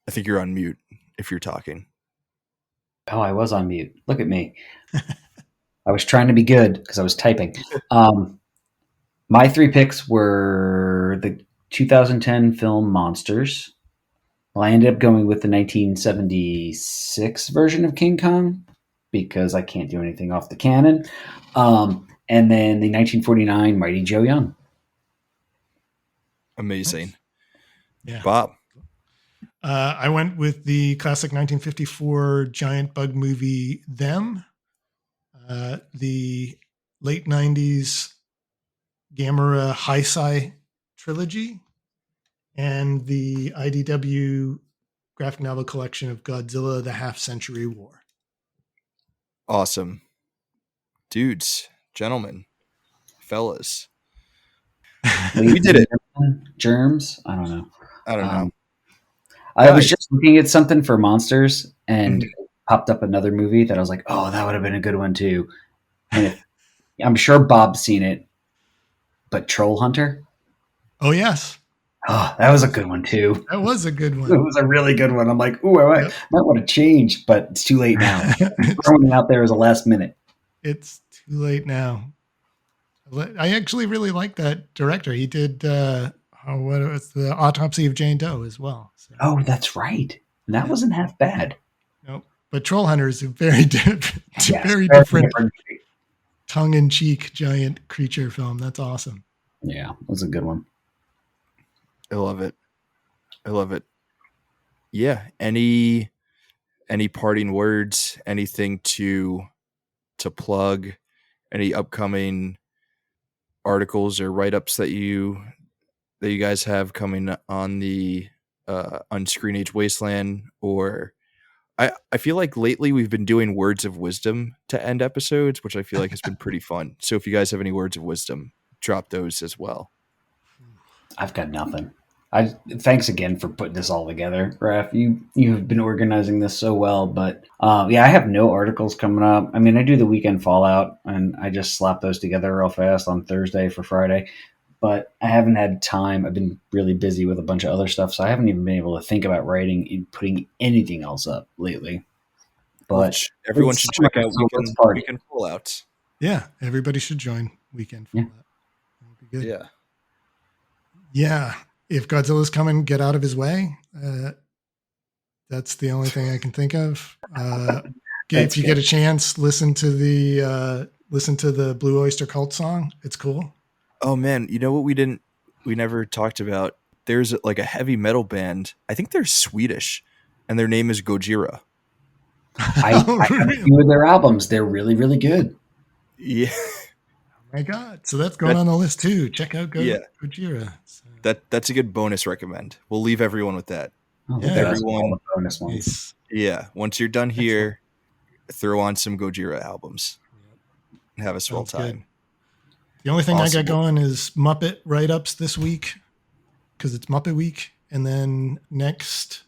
I think you're on mute if you're talking. Oh, I was on mute. Look at me. I was trying to be good because I was typing. My 3 picks were the 2010 film Monsters. Well, I ended up going with the 1976 version of King Kong because I can't do anything off the Canon. And then the 1949 Mighty Joe Young. Amazing. Nice. Yeah. Bob. I went with the classic 1954 giant bug movie, Them. The late 90s Gamera Heisei trilogy, and the IDW graphic novel collection of Godzilla: The Half-Century War. Awesome. Dudes, gentlemen, fellas. We did it. Germs? I don't know. I don't know. I was just looking at something for Monsters, and popped up another movie that I was like, oh, that would have been a good one too. And I'm sure Bob's seen it, but Troll Hunter. Oh yes, Oh, that was a good one too. that was a good It one. was a really good one. I'm like, ooh, I Yep. might want to change, but it's too late now. I'm throwing it out there as a last minute. It's too late now. I actually really like that director. He did what was the Autopsy of Jane Doe as well. So, Oh, that's right. That wasn't half bad. nope. But Troll Hunter is a very different, Yes, very very different different. tongue-in-cheek giant creature film. That's awesome. Yeah, it was a good one. I love it. I love it. Yeah. Any parting words? Anything to plug? Any upcoming articles or write-ups that you guys have coming on the on Screen Age Wasteland? Or I feel like lately we've been doing words of wisdom to end episodes, which I feel like has been pretty fun. So if you guys have any words of wisdom, drop those as well. I've got nothing. Thanks again for putting this all together, Raph. You've been organizing this so well, but yeah, I have no articles coming up. I mean, I do the weekend fallout, and I just slap those together real fast on Thursday for Friday. But I haven't had time. I've been really busy with a bunch of other stuff, so I haven't even been able to think about writing and putting anything else up lately. But everyone should check out weekend fallouts. Yeah, everybody should join weekend fallout. Yeah. That'll be good. Yeah. Yeah, if Godzilla's coming, get out of his way. That's the only thing I can think of. If you get a chance, listen to the Blue Oyster Cult song. It's cool. Oh man, you know what we never talked about? There's like a heavy metal band. I think they're Swedish, and their name is Gojira. I have a few of their albums. They're really, really good. Yeah. Oh my God. So that's going on the list too. Check out Gojira. So. That's a good bonus recommend. We'll leave everyone with that. Oh, yeah, everyone, all the bonus ones. Nice. Yeah. Once you're done here, throw on some Gojira albums. And have a swell time. Good. The only thing I got going is Muppet write-ups this week because it's Muppet Week. And then next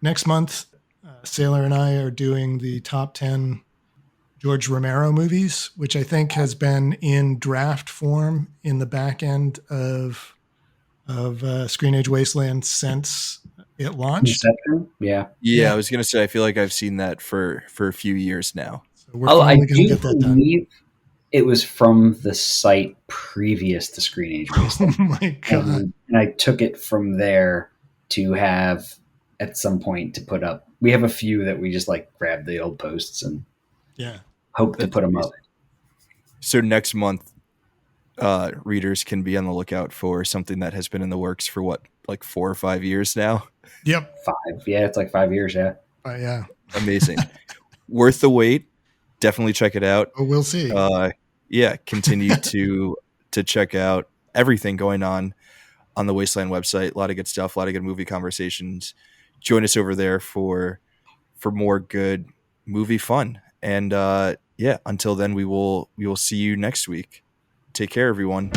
month, Sailor and I are doing the top 10 George Romero movies, which I think has been in draft form in the back end of Screen Age Wasteland since it launched. Yeah. I was gonna say I feel like I've seen that for a few years now. So we're finally gonna get that done. It was from the site previous to Screen Age Wasteland. Oh my God! And I took it from there to have at some point to put up. We have a few that we just like grab the old posts and hope to put them up. So next month, readers can be on the lookout for something that has been in the works for what, like 4 or 5 years now? Yep. 5. Yeah, it's like 5 years. Yeah. Yeah. Amazing. Worth the wait. Definitely check it out. Oh, we'll see. Continue to check out everything going on the Wasteland website. A lot of good stuff. A lot of good movie conversations. Join us over there for more good movie fun. And until then, we will see you next week. Take care, everyone.